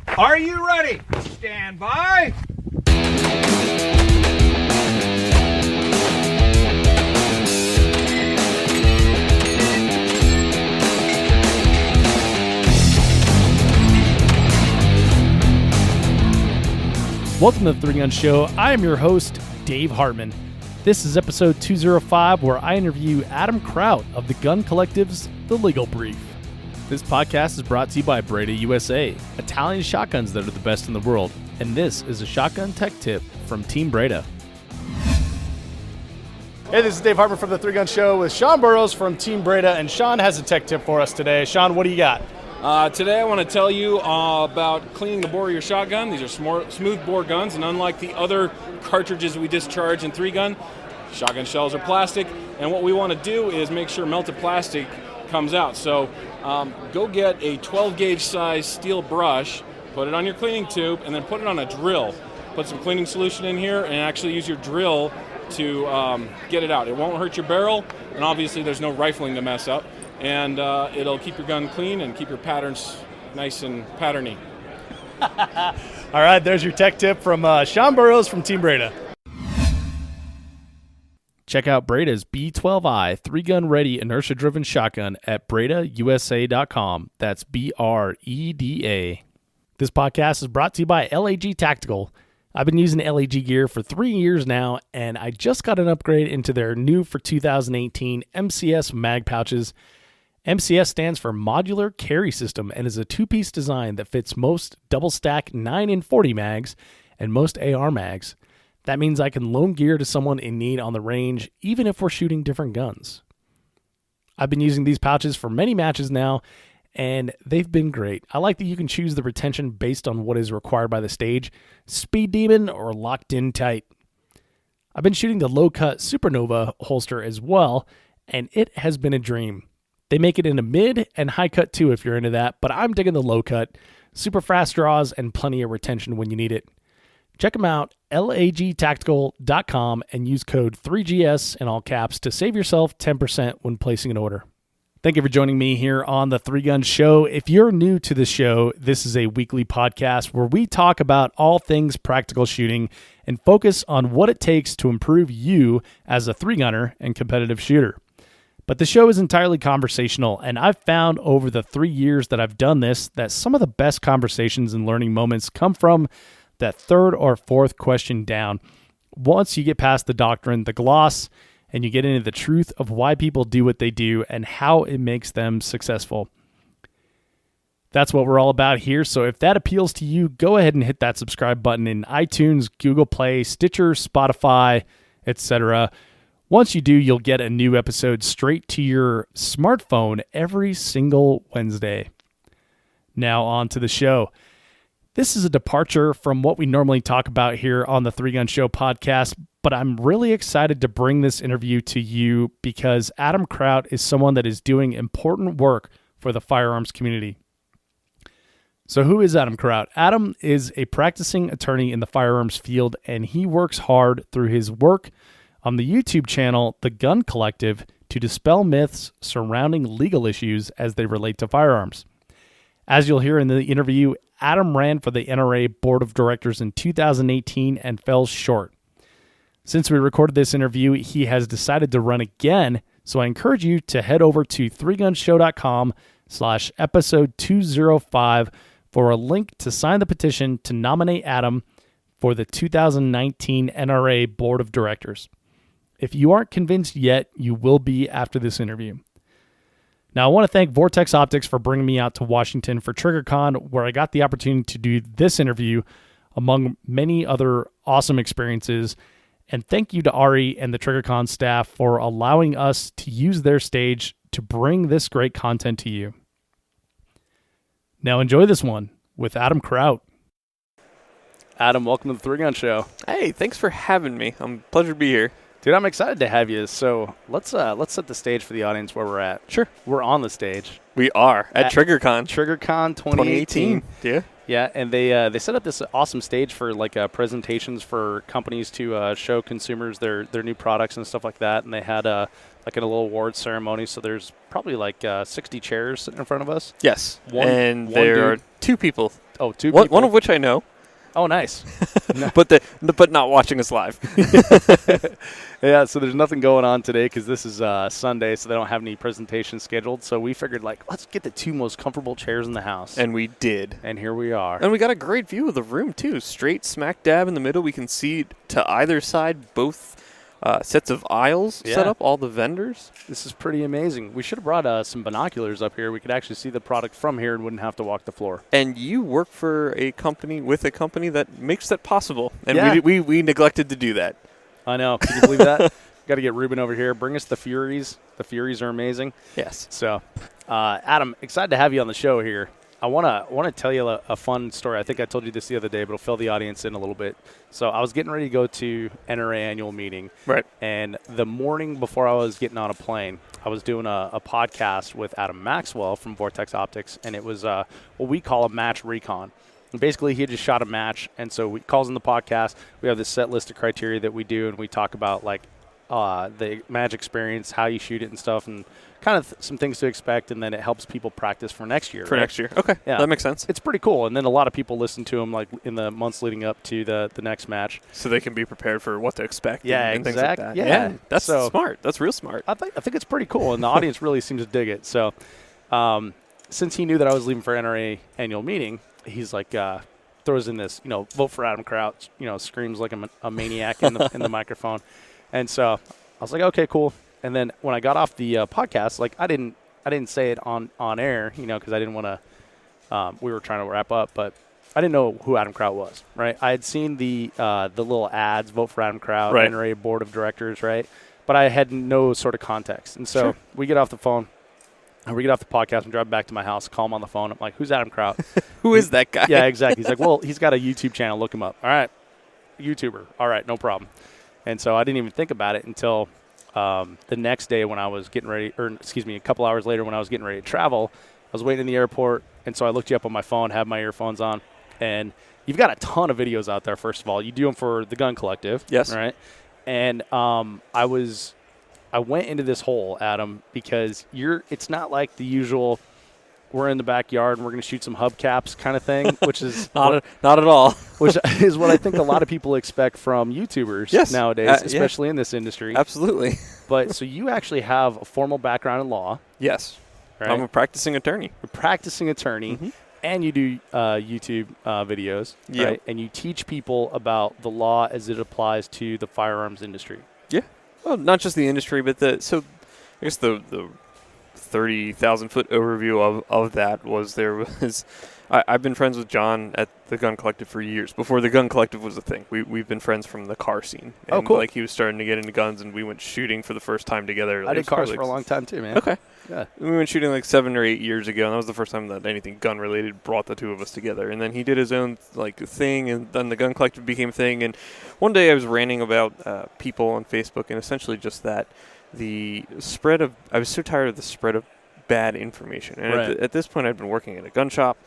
Are you ready? Stand by. Welcome to the Three Gun Show. I am your host, Dave Hartman. This is episode 205, where I interview Adam Kraut of the gun collective's The Legal Brief. This podcast is brought to you by Breda USA, Italian shotguns that are the best in the world. And this is a shotgun tech tip from Team Breda. Hey, this is Dave Hartman from the Three Gun Show with Sean Burrows from Team Breda. And Sean has a tech tip for us today. Sean, what do you got? Today I want to tell you about cleaning the bore of your shotgun. These are smooth bore guns, and unlike the other cartridges we discharge in 3-gun, shotgun shells are plastic, and what we want to do is make sure melted plastic comes out. So go get a 12-gauge size steel brush, put it on your cleaning tube, and then put it on a drill. Put some cleaning solution in here and actually use your drill to get it out. It won't hurt your barrel, and obviously there's no rifling to mess up. And it'll keep your gun clean and keep your patterns nice and patterny. All right, there's your tech tip from Sean Burrows from Team Breda. Check out Breda's B12i 3-gun ready inertia-driven shotgun at bredausa.com. That's BREDA. This podcast is brought to you by LAG Tactical. I've been using LAG gear for 3 years now, and I just got an upgrade into their new for 2018 MCS mag pouches. MCS stands for Modular Carry System and is a two-piece design that fits most double-stack 9 and 40 mags and most AR mags. That means I can loan gear to someone in need on the range, even if we're shooting different guns. I've been using these pouches for many matches now, and they've been great. I like that you can choose the retention based on what is required by the stage, Speed Demon or locked in tight. I've been shooting the low-cut Supernova holster as well, and it has been a dream. They make it in a mid and high cut too if you're into that, but I'm digging the low cut. Super fast draws and plenty of retention when you need it. Check them out, lagtactical.com, and use code 3GS in all caps to save yourself 10% when placing an order. Thank you for joining me here on the Three Gun Show. If you're new to the show, this is a weekly podcast where we talk about all things practical shooting and focus on what it takes to improve you as a 3-gunner and competitive shooter. But the show is entirely conversational, and I've found over the 3 years that I've done this that some of the best conversations and learning moments come from that third or fourth question down. Once you get past the doctrine, the gloss, and you get into the truth of why people do what they do and how it makes them successful. That's what we're all about here, so if that appeals to you, go ahead and hit that subscribe button in iTunes, Google Play, Stitcher, Spotify, etc. Once you do, you'll get a new episode straight to your smartphone every single Wednesday. Now on to the show. This is a departure from what we normally talk about here on the Three Gun Show podcast, but I'm really excited to bring this interview to you because Adam Kraut is someone that is doing important work for the firearms community. So who is Adam Kraut? Adam is a practicing attorney in the firearms field, and he works hard through his work on the YouTube channel, The Gun Collective, to dispel myths surrounding legal issues as they relate to firearms. As you'll hear in the interview, Adam ran for the NRA Board of Directors in 2018 and fell short. Since we recorded this interview, he has decided to run again, so I encourage you to head over to 3gunshow.com/episode 205 for a link to sign the petition to nominate Adam for the 2019 NRA Board of Directors. If you aren't convinced yet, you will be after this interview. Now, I want to thank Vortex Optics for bringing me out to Washington for Triggrcon, where I got the opportunity to do this interview, among many other awesome experiences. And thank you to Ari and the Triggrcon staff for allowing us to use their stage to bring this great content to you. Now, enjoy this one with Adam Kraut. Adam, welcome to the Three Gun Show. Hey, thanks for having me. Pleasure to be here. Dude, I'm excited to have you. So let's set the stage for the audience where we're at. Sure. We're on the stage. We are at Triggrcon. Triggrcon 2018. Yeah. Yeah, and they set up this awesome stage for like presentations for companies to show consumers their new products and stuff like that. And they had like a little award ceremony. So there's probably like 60 chairs sitting in front of us. Yes, One there are dude. 2 people. Oh, two people. One of which I know. Oh, nice. but not watching us live. Yeah, so there's nothing going on today because this is Sunday, so they don't have any presentations scheduled. So we figured, like, let's get the 2 most comfortable chairs in the house. And we did. And here we are. And we got a great view of the room, too. Straight smack dab in the middle. We can see to either side both sets of aisles set up, all the vendors. This is pretty amazing. We should have brought some binoculars up here. We could actually see the product from here and wouldn't have to walk the floor. And you work for a company that makes that possible. And yeah. we neglected to do that. I know. Can you believe that? Got to get Ruben over here. Bring us the Furies. The Furies are amazing. Yes. So, Adam, excited to have you on the show here. I want to tell you a fun story. I think I told you this the other day, but it'll fill the audience in a little bit. So I was getting ready to go to NRA annual meeting. Right. And the morning before I was getting on a plane, I was doing a podcast with Adam Maxwell from Vortex Optics, and it was what we call a match recon. And basically, he just shot a match, and so he calls in the podcast. We have this set list of criteria that we do, and we talk about like the match experience, how you shoot it and stuff, and kind of some things to expect, and then it helps people practice for next year. Next year. Okay. Yeah. That makes sense. It's pretty cool. And then a lot of people listen to him like in the months leading up to the next match. So they can be prepared for what to expect exactly. and things like that. Yeah. That's smart. That's real smart. I think it's pretty cool, and the audience really seems to dig it. So since he knew that I was leaving for NRA annual meeting, he's like throws in this, vote for Adam Kraut, screams like a maniac in the microphone. And so I was like, okay, cool. And then when I got off the podcast, like I didn't say it on air, because I didn't want to. We were trying to wrap up, but I didn't know who Adam Kraut was. Right? I had seen the little ads, vote for Adam Kraut, right. NRA Board of Directors, right? But I had no sort of context. And so we get off the phone, and we get off the podcast and drive back to my house, call him on the phone. I'm like, who's Adam Kraut? Who is that guy? Yeah, exactly. He's like, well, he's got a YouTube channel. Look him up. All right, YouTuber. All right, no problem. And so I didn't even think about it until the next day when I was getting ready, a couple hours later when I was getting ready to travel. I was waiting in the airport, and so I looked you up on my phone, had my earphones on, and you've got a ton of videos out there, first of all. You do them for the Gun Collective. Yes. Right? And I went into this hole, Adam, because it's not like the usual we're in the backyard and we're going to shoot some hubcaps kind of thing, which is not at all. Which is what I think a lot of people expect from YouTubers nowadays, especially in this industry. Absolutely. But so you actually have a formal background in law. Yes. Right? I'm a practicing attorney. Mm-hmm. And you do YouTube videos, right? And you teach people about the law as it applies to the firearms industry. Yeah. Well, not just the industry, but I guess the 30,000-foot overview of that was I've been friends with John at the Gun Collective for years. Before the Gun Collective was a thing, we've been friends from the car scene. And oh, cool. Like he was starting to get into guns, and we went shooting for the first time together. I did cars for a long time too, man. Okay. Yeah. We went shooting like 7 or 8 years ago, and that was the first time that anything gun-related brought the two of us together. And then he did his own thing, and then the Gun Collective became a thing. And one day I was ranting about people on Facebook, and essentially just that. I was so tired of the spread of bad information. And at this point, I'd been working at a gun shop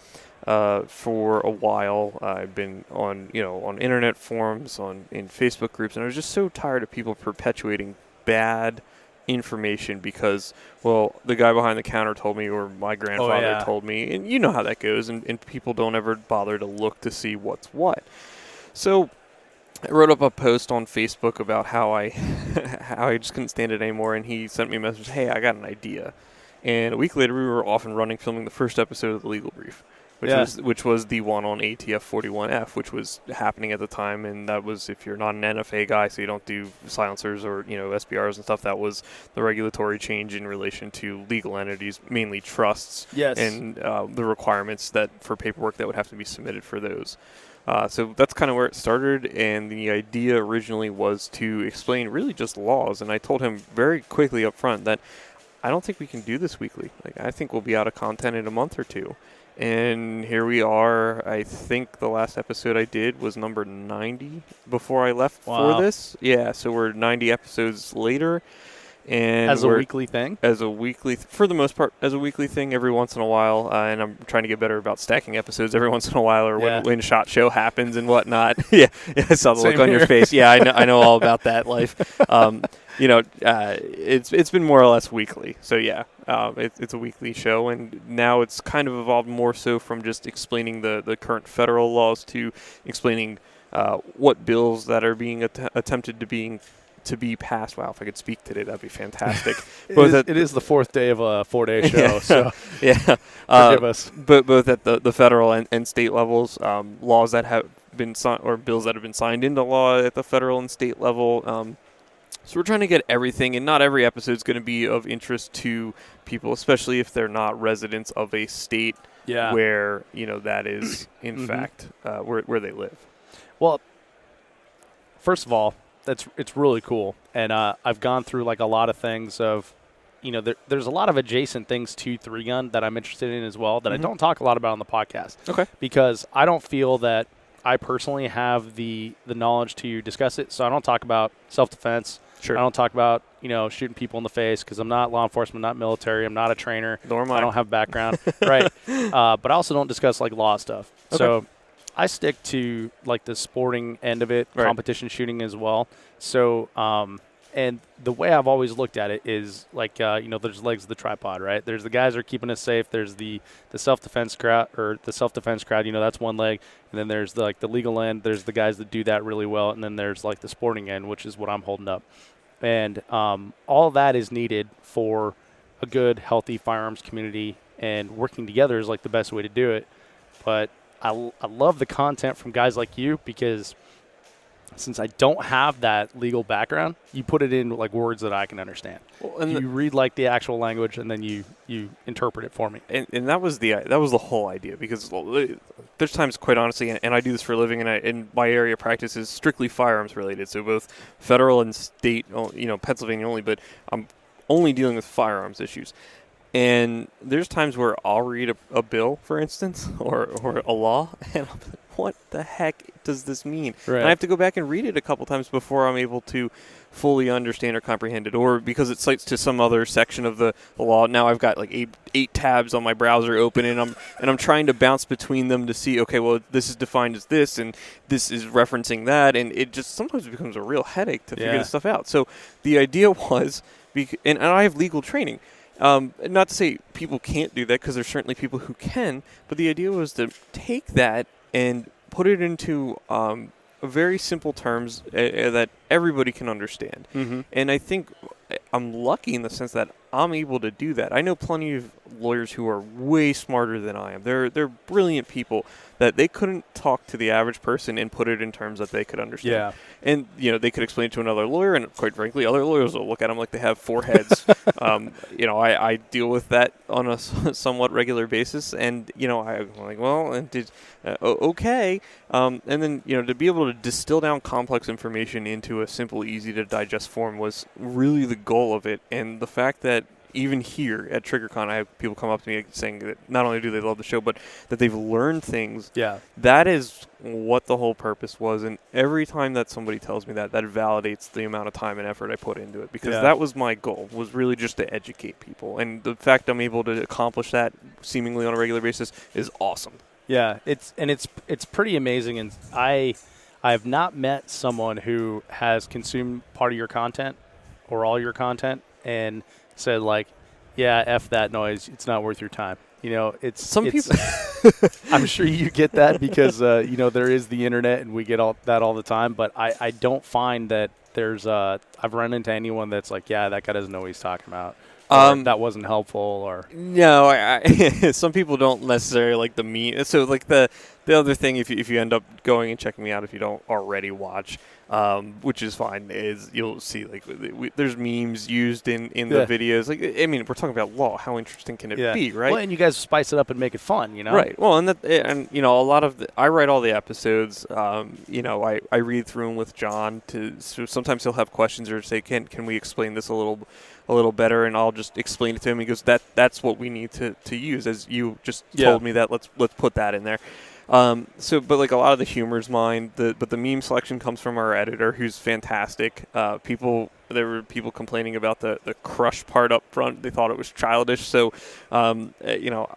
for a while. I've been on internet forums, in Facebook groups, and I was just so tired of people perpetuating bad information because, well, the guy behind the counter told me, or my grandfather told me, and you know how that goes, and people don't ever bother to look to see what's what. So I wrote up a post on Facebook about how I just couldn't stand it anymore, and he sent me a message, hey, I got an idea. And a week later, we were off and running, filming the first episode of The Legal Brief, which was the one on ATF 41F, which was happening at the time, and that was, if you're not an NFA guy, so you don't do silencers or SBRs and stuff, that was the regulatory change in relation to legal entities, mainly trusts, and the requirements that for paperwork that would have to be submitted for those. So that's kind of where it started, and the idea originally was to explain really just laws, and I told him very quickly up front that I don't think we can do this weekly. Like, I think we'll be out of content in a month or two. And here we are. I think the last episode I did was number 90 before I left for this. Yeah, so we're 90 episodes later. And as a weekly thing? For the most part, as a weekly thing every once in a while. And I'm trying to get better about stacking episodes every once in a while, or when SHOT Show happens and whatnot. yeah, I saw the look on your face. Yeah, I know all about that life. It's been more or less weekly. So yeah, it's a weekly show, and now it's kind of evolved more so from just explaining the current federal laws to explaining what bills that are being attempted to be passed. Wow, if I could speak today, that'd be fantastic. It is the fourth day of a 4-day show, so yeah, forgive us. But both at the federal and state levels, laws that have been signed or bills that have been signed into law at the federal and state level. So we're trying to get everything, and not every episode is going to be of interest to people, especially if they're not residents of a state where that is in fact where they live. Well, first of all, it's really cool, and I've gone through like a lot of things of, there's a lot of adjacent things to 3-gun that I'm interested in as well that I don't talk a lot about on the podcast. Okay. Because I don't feel that I personally have the knowledge to discuss it, so I don't talk about self-defense. Sure. I don't talk about shooting people in the face because I'm not law enforcement, not military, I'm not a trainer. Nor am I. I don't have background, right? But I also don't discuss like law stuff. Okay. So I stick to like the sporting end of it, right. competition shooting as well. So, and the way I've always looked at it is like, there's legs of the tripod, right? There's the guys that are keeping us safe. There's the self-defense crowd, that's one leg. And then there's the legal end. There's the guys that do that really well. And then there's like the sporting end, which is what I'm holding up. And all that is needed for a good, healthy firearms community, and working together is like the best way to do it. But I love the content from guys like you, because since I don't have that legal background, you put it in like words that I can understand. Well, and you read like the actual language, and then you interpret it for me. And that was the whole idea, because there's times, quite honestly, and I do this for a living, and my area of practice is strictly firearms related, so both federal and state, Pennsylvania only, but I'm only dealing with firearms issues. And there's times where I'll read a bill, for instance, or a law, and I'll be like, what the heck does this mean? Right. And I have to go back and read it a couple times before I'm able to fully understand or comprehend it. Or because it cites to some other section of the law, now I've got like eight tabs on my browser open, and I'm trying to bounce between them to see, okay, well, this is defined as this, and this is referencing that, and it just sometimes becomes a real headache to figure this stuff out. So the idea was, and I have legal training. Not to say people can't do that, because there's certainly people who can, but the idea was to take that and put it into very simple terms that everybody can understand. Mm-hmm. And I think I'm lucky in the sense that I'm able to do that. I know plenty of lawyers who are way smarter than I am. They're brilliant people that they couldn't talk to the average person and put it in terms that they could understand. Yeah. And, they could explain it to another lawyer, and quite frankly, other lawyers will look at them like they have four heads. I deal with that on a somewhat regular basis, and, I'm like, well, and okay. And then, to be able to distill down complex information into a simple, easy-to-digest form was really the goal of it. And the fact that even here at Triggrcon, I have people come up to me saying that not only do they love the show, but that they've learned things. Yeah. That is what the whole purpose was. And every time that somebody tells me that validates the amount of time and effort I put into it, because that was my goal, was really just to educate people. And the fact I'm able to accomplish that seemingly on a regular basis is awesome. Yeah, it's pretty amazing. And I have not met someone who has consumed part of your content or all your content and said like, yeah, F that noise, it's not worth your time. Some people. I'm sure you get that because, there is the internet and we get all the time. But I don't find that there's I've run into anyone that's like, yeah, that guy doesn't know what he's talking about. That wasn't helpful, or no. I some people don't necessarily like the meme. So like the other thing, if you end up going and checking me out, if you don't already watch, which is fine, is you'll see like there's memes used in the videos. Like, I mean, we're talking about law. How interesting can it be, right? Well, and you guys spice it up and make it fun, Right. Well, and a lot of I write all the episodes. I read through them with John. So sometimes he'll have questions or say, can we explain this a little better, and I'll just explain it to him. He goes, that's what we need to use, as you just told me that. Let's put that in there. But like a lot of the humor's mine, but the meme selection comes from our editor, who's fantastic. People There were people complaining about the crush part up front. They thought it was childish. So, I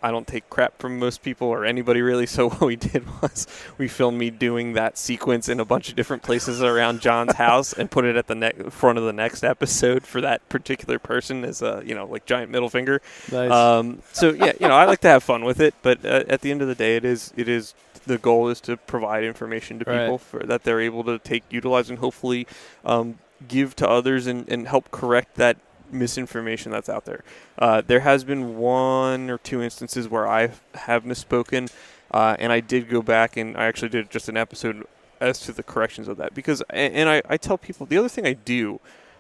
don't take crap from most people or anybody really. So what we did was we filmed me doing that sequence in a bunch of different places around John's house and put it at the front of the next episode for that particular person as a, like giant middle finger. Nice. I like to have fun with it. But at the end of the day, it is the goal is to provide information to people that they're able to utilize, and hopefully give to others and help correct that misinformation that's out there. There has been 1 or 2 instances where I have misspoken, and I did go back and I actually did just an episode as to the corrections of that, because I tell people, the other thing I do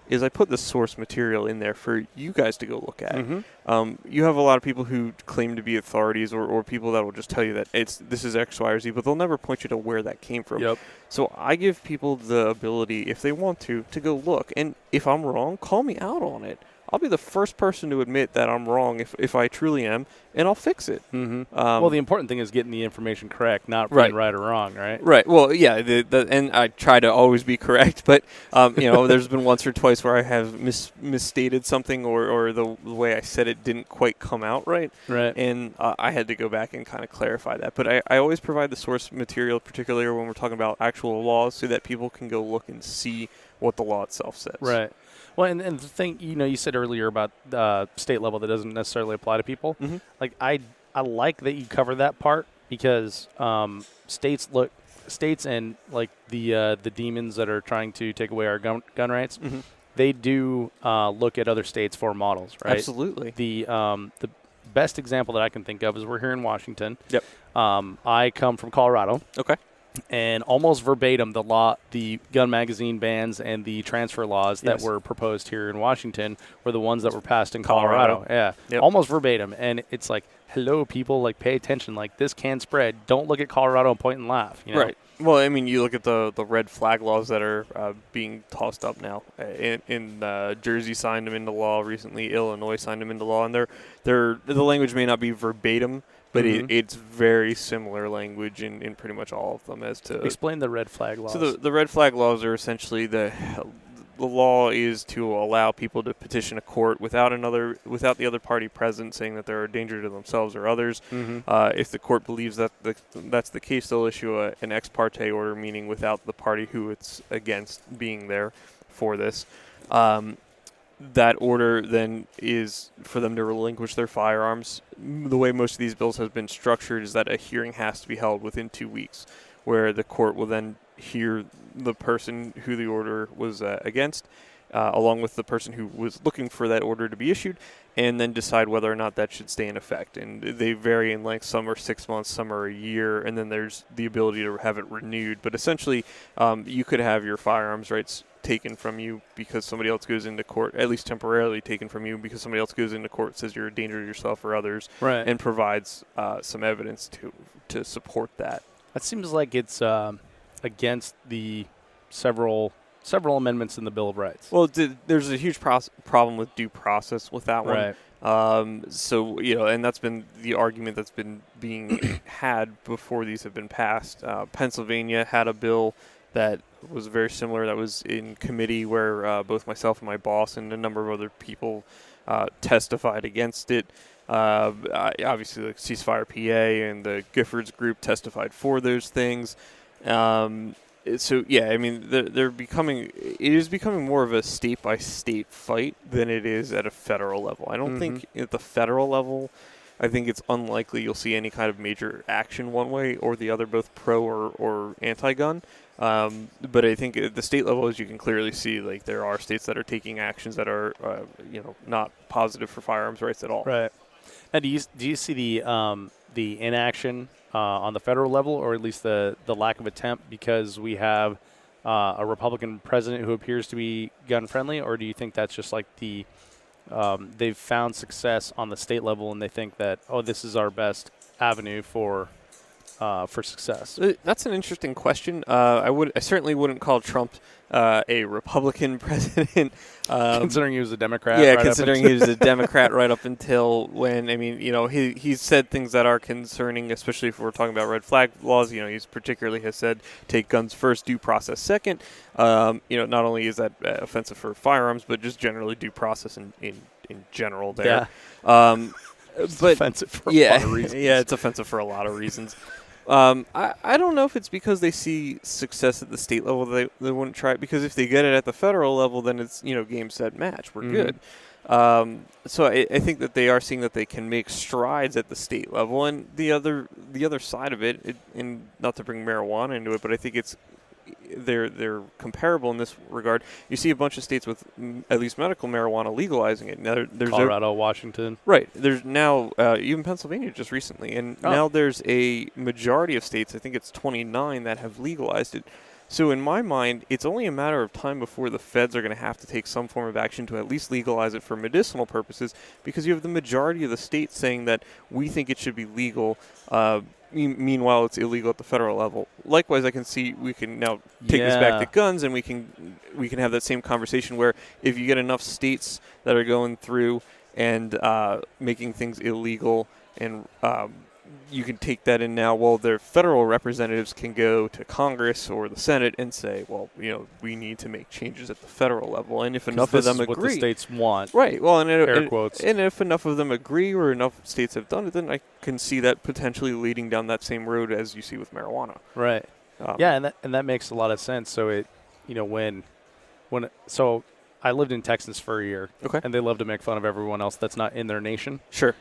is I put the source material in there for you guys to go look at. Mm-hmm. You have a lot of people who claim to be authorities or people that will just tell you that this is X, Y, or Z, but they'll never point you to where that came from. Yep. So I give people the ability, if they want to go look. And if I'm wrong, call me out on it. I'll be the first person to admit that I'm wrong if I truly am, and I'll fix it. Mm-hmm. Well, the important thing is getting the information correct, not being right or wrong, right? Right. Well, yeah, and I try to always be correct, but there's been once or twice where I have misstated something or the way I said it didn't quite come out right. Right. And I had to go back and kind of clarify that. But I always provide the source material, particularly when we're talking about actual laws, so that people can go look and see what the law itself says. Right. Well, and the thing, you said earlier about state level that doesn't necessarily apply to people. Mm-hmm. Like, I like that you cover that part, because states and like the demons that are trying to take away our gun rights, mm-hmm. they do look at other states for models, right? Absolutely. The best example that I can think of is we're here in Washington. Yep. I come from Colorado. Okay. And almost verbatim, the gun magazine bans and the transfer laws that were proposed here in Washington were the ones that were passed in Colorado. Yeah, yep. Almost verbatim. And it's like, hello, people, like, pay attention. Like, this can spread. Don't look at Colorado and point and laugh. Right. Well, I mean, you look at the red flag laws that are being tossed up now. In Jersey signed them into law recently. Illinois signed them into law, and the language may not be verbatim, but mm-hmm. it's very similar language in pretty much all of them. As to explain the red flag laws. So the red flag laws are essentially the law is to allow people to petition a court without the other party present, saying that they're a danger to themselves or others. Mm-hmm. If the court believes that that's the case, they'll issue an ex parte order, meaning without the party who it's against being there for this. That order then is for them to relinquish their firearms. The way most of these bills have been structured is that a hearing has to be held within 2 weeks, where the court will then hear the person who the order was against, along with the person who was looking for that order to be issued, and then decide whether or not that should stay in effect. And they vary in length. Some are 6 months, some are a year, and then there's the ability to have it renewed. But essentially, you could have your firearms rights taken from you because somebody else goes into court, at least temporarily taken from you because somebody else goes into court, says you're a danger to yourself or others, right, and provides some evidence to support that. That seems like it's against the several amendments in the Bill of Rights. Well, there's a huge problem with due process with that one. Right. So, and that's been the argument that's been being had before these have been passed. Pennsylvania had a bill that was very similar, that was in committee, where both myself and my boss and a number of other people testified against it. Obviously, the Ceasefire PA and the Giffords group testified for those things. So, yeah, I mean, it is becoming more of a state-by-state fight than it is at a federal level. I don't mm-hmm. think at the federal level, I think it's unlikely you'll see any kind of major action one way or the other, both pro or anti-gun. But I think at the state level, as you can clearly see, like, there are states that are taking actions that are, not positive for firearms rights at all. Right. Now, do you see the inaction on the federal level, or at least the lack of attempt, because we have a Republican president who appears to be gun friendly, or do you think that's just like they've found success on the state level and they think that, this is our best avenue for for success? That's an interesting question. I certainly wouldn't call Trump a Republican president. Considering he was a Democrat. Yeah, right considering he was a Democrat right up until when, I mean, he's said things that are concerning, especially if we're talking about red flag laws. He's particularly has said take guns first, due process second. Not only is that offensive for firearms, but just generally due process in general there. Yeah. But offensive for a lot of reasons. Yeah, it's offensive for a lot of reasons. I don't know if it's because they see success at the state level they wouldn't try it, because if they get it at the federal level, then it's game, set, match. We're good. So I think that they are seeing that they can make strides at the state level, and the other side of it, and not to bring marijuana into it, but I think they're comparable in this regard. You see a bunch of states with at least medical marijuana legalizing it. Now there's Colorado, Washington. Right. There's now even Pennsylvania just recently, and now there's a majority of states, I think it's 29, that have legalized it. So in my mind, it's only a matter of time before the feds are going to have to take some form of action to at least legalize it for medicinal purposes, because you have the majority of the states saying that we think it should be legal. Meanwhile, it's illegal at the federal level. Likewise, I can see we can now take this back to guns, and we can have that same conversation where if you get enough states that are going through and making things illegal, and you can take that in now. Well, their federal representatives can go to Congress or the Senate and say, well, we need to make changes at the federal level. And if enough of them agree, what the states want, right? Well, air quotes. And if enough of them agree, or enough states have done it, then I can see that potentially leading down that same road as you see with marijuana. Right. And that makes a lot of sense. So so I lived in Texas for a year, okay, and they love to make fun of everyone else that's not in their nation. Sure.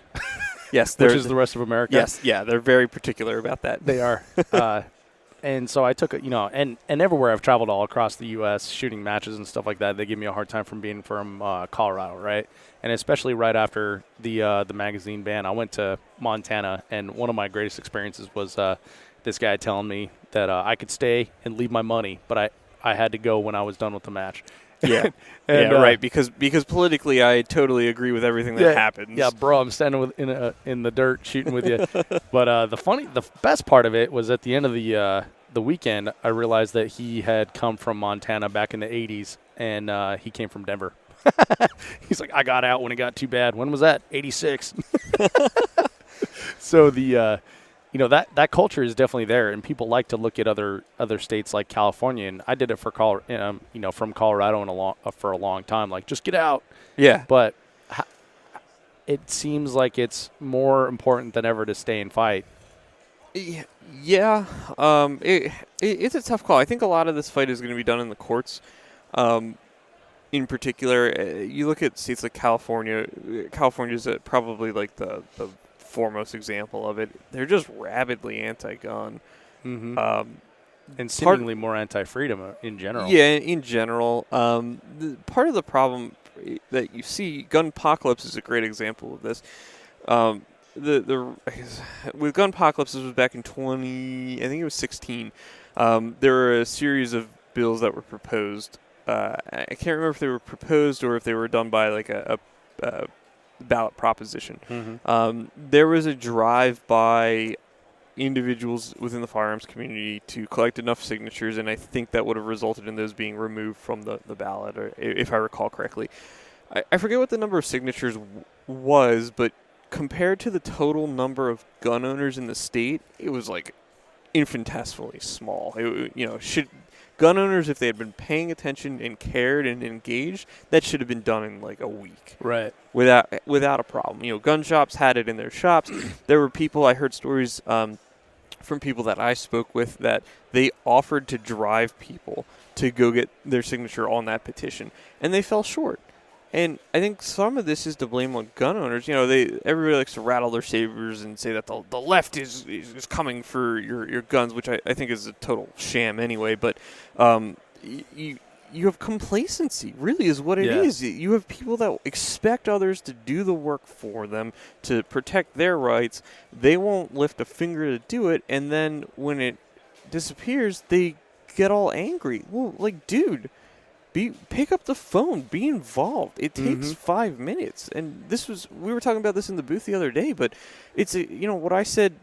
Yes, which is the rest of America. Yes, yeah, they're very particular about that. They are. And so I took it, and everywhere I've traveled all across the U.S. shooting matches and stuff like that, they give me a hard time from being from Colorado, right? And especially right after the magazine ban, I went to Montana, and one of my greatest experiences was this guy telling me that I could stay and leave my money, but I had to go when I was done with the match. Yeah, and, right. Because politically, I totally agree with everything that happens. Yeah, bro, I'm standing in the dirt shooting with you. But the best part of it was at the end of the weekend, I realized that he had come from Montana back in the 80s, and he came from Denver. He's like, I got out when it got too bad. When was that? 86. So that culture is definitely there, and people like to look at other states like California. And I did it for from Colorado for a long time. Like, just get out. Yeah. But it seems like it's more important than ever to stay and fight. Yeah. It's a tough call. I think a lot of this fight is going to be done in the courts. In particular, you look at states like California. California's probably like the foremost example of it. They're just rabidly anti-gun. Mm-hmm. And seemingly more anti-freedom in general. Yeah, in general. Part of the problem that you see, Gunpocalypse is a great example of this. With Gunpocalypse, this was back in 2016. There were a series of bills that were proposed. I can't remember if they were proposed or if they were done by like a ballot proposition. Mm-hmm. There was a drive by individuals within the firearms community to collect enough signatures, and I think that would have resulted in those being removed from the ballot, or if I recall correctly. I forget what the number of signatures was, but compared to the total number of gun owners in the state, it was like infinitesimally small. Gun owners, if they had been paying attention and cared and engaged, that should have been done in like a week. Right. Without a problem. Gun shops had it in their shops. There were people, I heard stories from people that I spoke with, that they offered to drive people to go get their signature on that petition, and they fell short. And I think some of this is to blame on gun owners. Everybody likes to rattle their sabers and say that the left is coming for your guns, which I think is a total sham anyway. But you have complacency, really, is what it is. You have people that expect others to do the work for them, to protect their rights. They won't lift a finger to do it, and then when it disappears, they get all angry. Well, like, dude, pick up the phone, be involved. It takes 5 minutes. And we were talking about this in the booth the other day, but it's what I said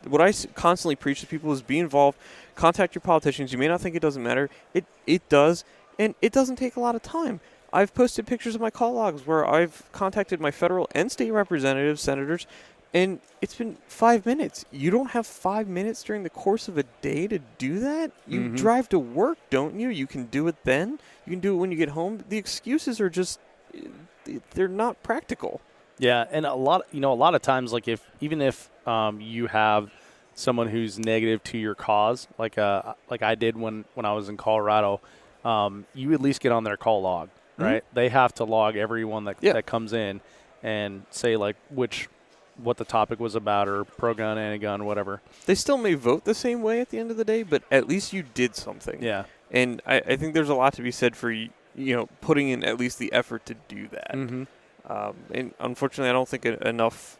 what I constantly preach to people is be involved, contact your politicians. You may not think it doesn't matter. It does, and it doesn't take a lot of time. I've posted pictures of my call logs where I've contacted my federal and state representatives, senators, and it's been 5 minutes. You don't have 5 minutes during the course of a day to do that? You drive to work, don't you? You can do it then. You can do it when you get home. The excuses are just, they're not practical. Yeah, and a lot of times, like even if you have someone who's negative to your cause, like I did when I was in Colorado, you at least get on their call log, right? They have to log everyone that comes in and say like what the topic was about, or pro-gun, anti-gun, whatever. They still may vote the same way at the end of the day, but at least you did something. Yeah. And I think there's a lot to be said for, putting in at least the effort to do that. And unfortunately, I don't think enough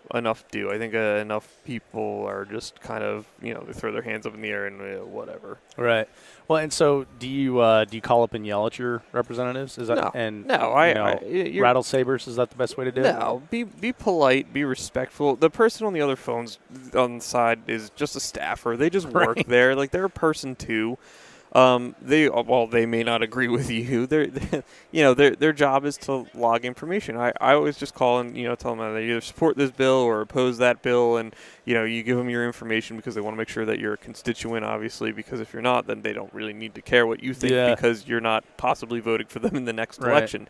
do. I think enough people are just kind of, they throw their hands up in the air and whatever. Right. Well, and so do you call up and yell at your representatives? Is that rattle sabers? Is that the best way to do it? No. Be polite. Be respectful. The person on the other phones on the side is just a staffer. They just work there. Like, they're a person too. They may not agree with you. Their job is to log information. I always just call and tell them that they either support this bill or oppose that bill, and you give them your information because they want to make sure that you're a constituent, obviously. Because if you're not, then they don't really need to care what you think because you're not possibly voting for them in the next election.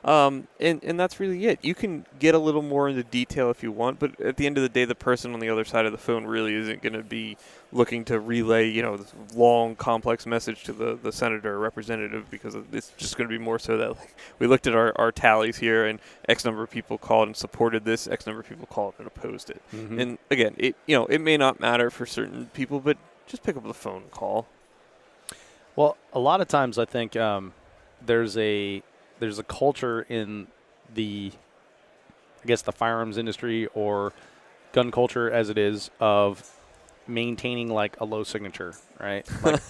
And that's really it. You can get a little more into detail if you want, but at the end of the day, the person on the other side of the phone really isn't going to be looking to relay, this long, complex message to the senator or representative, because it's just going to be more so that we looked at our tallies here, and X number of people called and supported this, X number of people called and opposed it. And again, it may not matter for certain people, but just pick up the phone and call. Well, a lot of times I think there's a culture in the firearms industry, or gun culture as it is, of maintaining like a low signature, right? Like,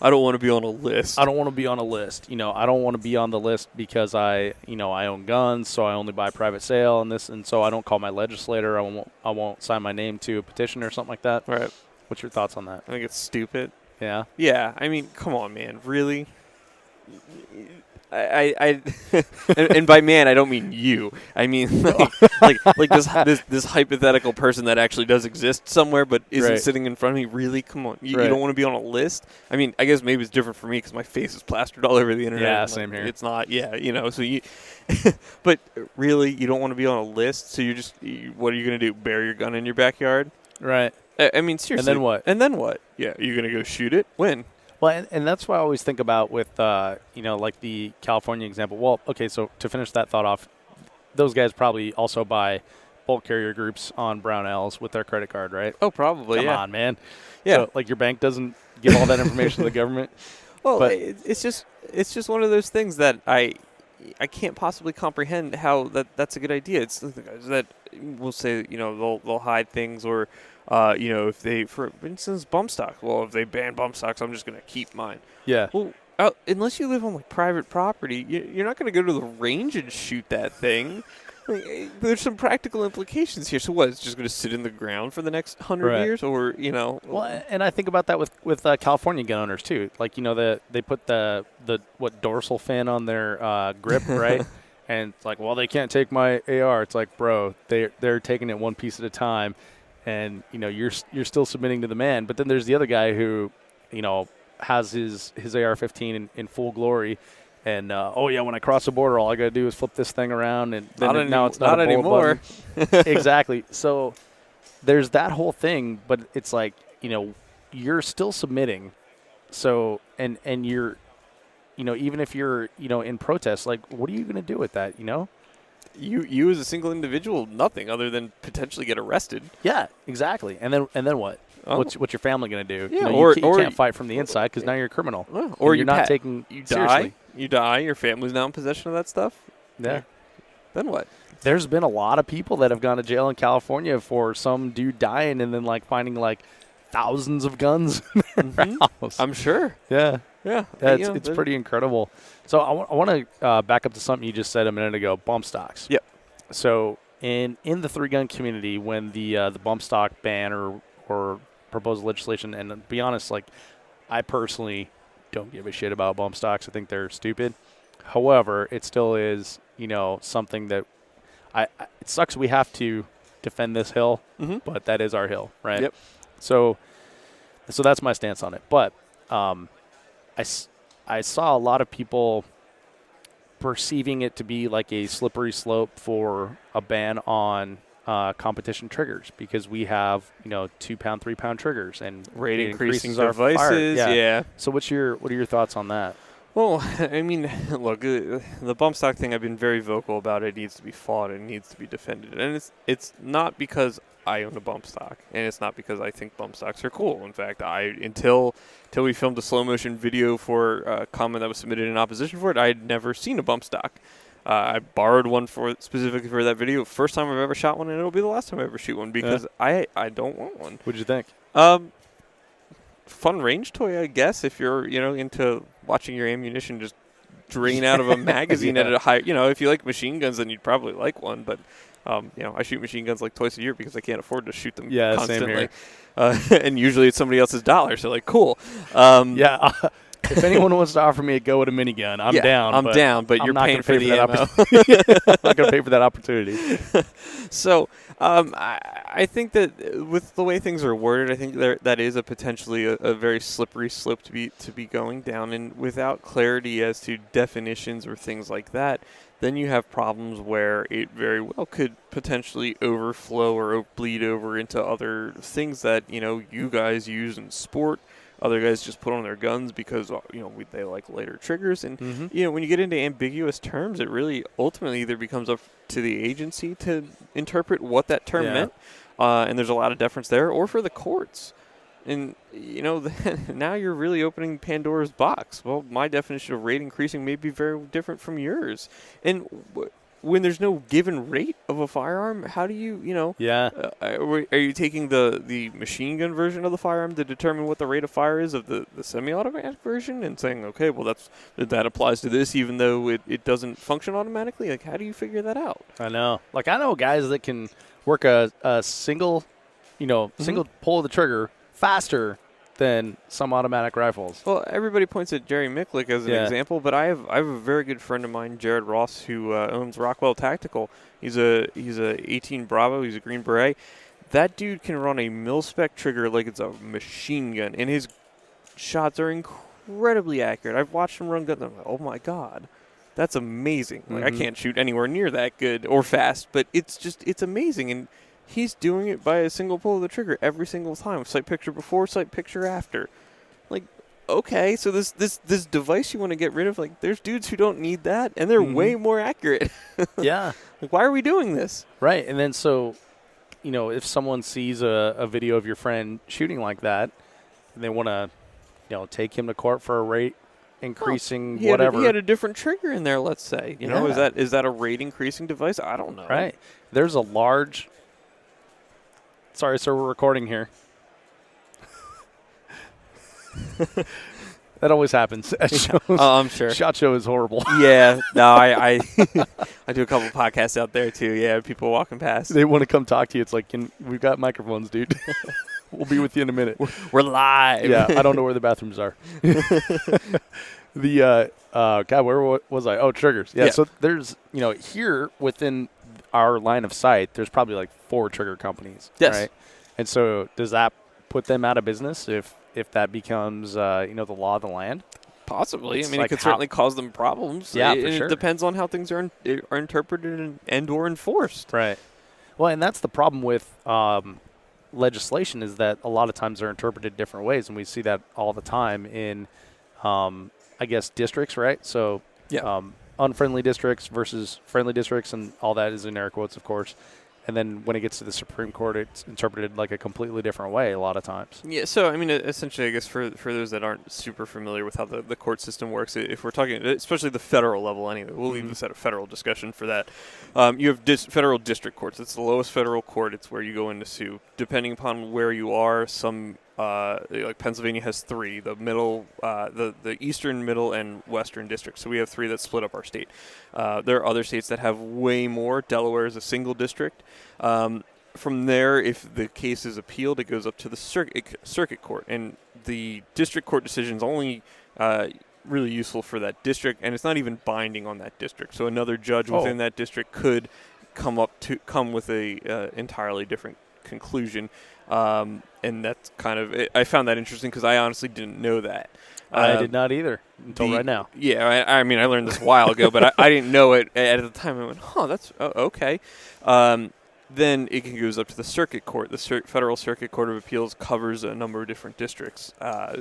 I don't want to be on a list. I don't want to be on a list. I don't want to be on the list because I own guns, so I only buy private sale and so I don't call my legislator. I won't sign my name to a petition or something like that. Right. What's your thoughts on that? I think it's stupid. Yeah. Yeah. I mean, come on, man. Really? And by man, I don't mean you. I mean like this hypothetical person that actually does exist somewhere, but isn't sitting in front of me. Really, come on, you don't want to be on a list. I mean, I guess maybe it's different for me because my face is plastered all over the internet. Yeah, same here. It's not. Yeah, so you. But really, you don't want to be on a list. So what are you going to do? Bury your gun in your backyard? Right. I mean, seriously. And then what? Yeah, you're going to go shoot it? When? Well, and that's what I always think about with, like the California example. Well, okay, so to finish that thought off, those guys probably also buy bulk carrier groups on Brownells with their credit card, right? Oh, probably, Come on, man. Yeah. So, like, your bank doesn't give all that information to the government? Well, but it's just one of those things that I can't possibly comprehend how that's a good idea. It's that we'll say, they'll hide things, or if they, for instance, bump stocks. Well, if they ban bump stocks, I'm just going to keep mine. Yeah. Well, unless you live on like private property, you're not going to go to the range and shoot that thing. There's some practical implications here. So what? It's just going to sit in the ground for the next 100 years, or Well, and I think about that with California gun owners too. Like they put the dorsal fin on their grip, right? And it's like, well, they can't take my AR. It's like, bro, they're taking it one piece at a time. And you're still submitting to the man, but then there's the other guy who, has his AR-15 in full glory, and when I cross the border, all I got to do is flip this thing around, and then now it's not anymore. Exactly. So there's that whole thing, but it's like you're still submitting. So and you're, even if you're in protest, like what are you going to do with that? You as a single individual, nothing other than potentially get arrested. Yeah, exactly. And then what? Oh. What's your family going to do? Yeah, you can't fight from the inside because now you're a criminal. Well, or you're not taking seriously. You die. Your family's now in possession of that stuff. Yeah. Then what? There's been a lot of people that have gone to jail in California for some dude dying and then finding thousands of guns in their house. I'm sure. Yeah. Yeah. It's pretty incredible. So I want to back up to something you just said a minute ago, bump stocks. Yep. So in the 3-gun community, when the bump stock ban or or proposed legislation. And to be honest, like, I personally don't give a shit about bump stocks. I think they're stupid. However, it still is, something that it sucks we have to defend this hill, but that is our hill, right? Yep. So that's my stance on it. But I saw a lot of people perceiving it to be like a slippery slope for a ban on competition triggers, because we have 2 pound, 3 pound triggers, and rate it increasing increases our fire. devices. Yeah. So what are your thoughts on that? Well, I mean, look, the bump stock thing, I've been very vocal about. It needs to be fought. It needs to be defended. And it's not because I own a bump stock, and it's not because I think bump stocks are cool. In fact, until we filmed a slow motion video for a comment that was submitted in opposition for it, I had never seen a bump stock. I borrowed one specifically for that video. First time I've ever shot one, and it'll be the last time I ever shoot one, because I don't want one. What'd you think? Fun range toy, I guess, if you're into watching your ammunition just drain out of a magazine at a high. If you like machine guns, then you'd probably like one. But I shoot machine guns like twice a year because I can't afford to shoot them constantly. Same here. And usually it's somebody else's dollar, so like cool. If anyone wants to offer me a go at a minigun, I'm down. I'm down, but you're paying for the ammo. I'm not going to pay for that opportunity. So I think that with the way things are worded, I think that is a potentially a very slippery slope to be going down. And without clarity as to definitions or things like that, then you have problems where it very well could potentially overflow or bleed over into other things that you guys use in sport. Other guys just put on their guns because they like lighter triggers, and when you get into ambiguous terms, it really ultimately either becomes up to the agency to interpret what that term meant, and there's a lot of deference there, or for the courts. And now you're really opening Pandora's box. Well, my definition of rate increasing may be very different from yours, and when there's no given rate of a firearm, how do you, are you taking the machine gun version of the firearm to determine what the rate of fire is of the semi-automatic version and saying, okay, well, that applies to this even though it doesn't function automatically? Like, how do you figure that out? I know. Like, I know guys that can work a single, single pull of the trigger faster than some automatic rifles. Well, everybody points at Jerry Micklick as an example, but I have a very good friend of mine, Jared Ross, who owns Rockwell Tactical. He's a 18 Bravo. He's a Green Beret. That dude can run a mil-spec trigger like it's a machine gun, and his shots are incredibly accurate. I've watched him run guns, and I'm like, oh my god, that's amazing. Like, I can't shoot anywhere near that good or fast, but it's amazing. And he's doing it by a single pull of the trigger every single time. Sight picture before, sight picture after. Like, okay, so this device you want to get rid of, like, there's dudes who don't need that, and they're way more accurate. Yeah. Like, why are we doing this? Right, and then so, if someone sees a video of your friend shooting like that, and they want to, take him to court for a rate increasing whatever. He had a different trigger in there, let's say. Is that a rate increasing device? I don't know. Right. There's a large... Sorry, sir, we're recording here. That always happens at shows. Oh, I'm sure. SHOT Show is horrible. Yeah. No, I I do a couple podcasts out there, too. Yeah, people walking past. They want to come talk to you. It's like, we've got microphones, dude. We'll be with you in a minute. We're live. Yeah, I don't know where the bathrooms are. God, where was I? Oh, triggers. Yeah, so there's, here within our line of sight, there's probably like 4 trigger companies. Yes. Right? And so does that put them out of business if that becomes, the law of the land? Possibly. I mean, it could certainly cause them problems. Yeah, for sure. It depends on how things are interpreted and or enforced. Right. Well, and that's the problem with legislation, is that a lot of times they're interpreted different ways, and we see that all the time in, I guess, districts, right? So unfriendly districts versus friendly districts, and all that is in air quotes, of course. And then when it gets to the Supreme Court, it's interpreted like a completely different way a lot of times. Yeah, so, I mean, essentially, I guess for those that aren't super familiar with how the court system works, if we're talking, especially the federal level anyway, we'll leave this at a federal discussion for that. You have federal district courts. It's the lowest federal court. It's where you go in to sue. Depending upon where you are, some like Pennsylvania has 3, the middle, the eastern, middle, and western districts. So we have 3 that split up our state. There are other states that have way more. Delaware is a single district. from there, if the case is appealed, it goes up to the circuit court, and the district court decision is only really useful for that district, and it's not even binding on that district. So another judge within that district could come with a entirely different conclusion, and that's kind of it. I found that interesting because I honestly didn't know that. I did not either until right now. Yeah, I mean, I learned this a while ago, but I didn't know it at the time. I went, that's okay. Then it goes up to the circuit court. The Federal Circuit Court of Appeals covers a number of different districts.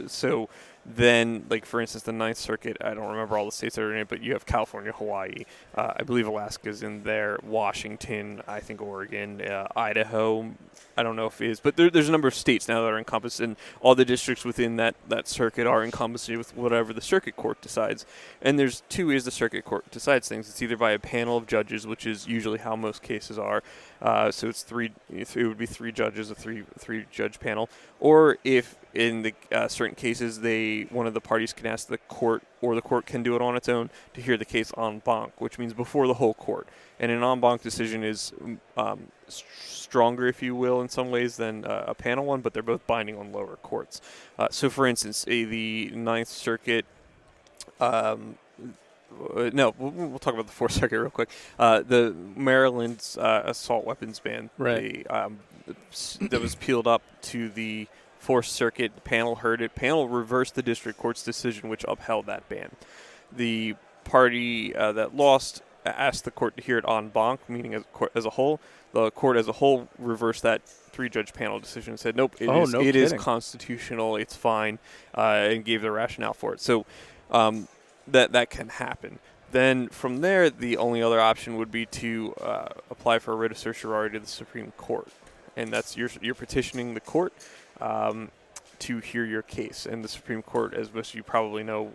So then, like, for instance, the Ninth Circuit, I don't remember all the states that are in it, but you have California, Hawaii. I believe Alaska's in there, Washington, I think Oregon, Idaho. I don't know if it is, but there's a number of states now that are encompassed, and all the districts within that circuit are encompassed with whatever the circuit court decides. And there's two ways the circuit court decides things. It's either by a panel of judges, which is usually how most cases are. So it's three. It would be three judges, a three judge panel, or if in the certain cases one of the parties can ask the court, or the court can do it on its own to hear the case en banc, which means before the whole court. And an en banc decision is stronger, if you will, in some ways than a panel one, but they're both binding on lower courts. So, for instance, the Ninth Circuit. No, we'll talk about the Fourth Circuit real quick. The Maryland's assault weapons ban, right? That was appealed up to the Fourth Circuit. The panel heard it. Panel reversed the district court's decision, which upheld that ban. The party that lost asked the court to hear it en banc, meaning as a whole. The court as a whole reversed that three-judge panel decision and said, nope, it is constitutional, it's fine, and gave the rationale for it. So that can happen. Then from there, the only other option would be to apply for a writ of certiorari to the Supreme Court. And that's you're petitioning the court to hear your case. And the Supreme Court, as most of you probably know,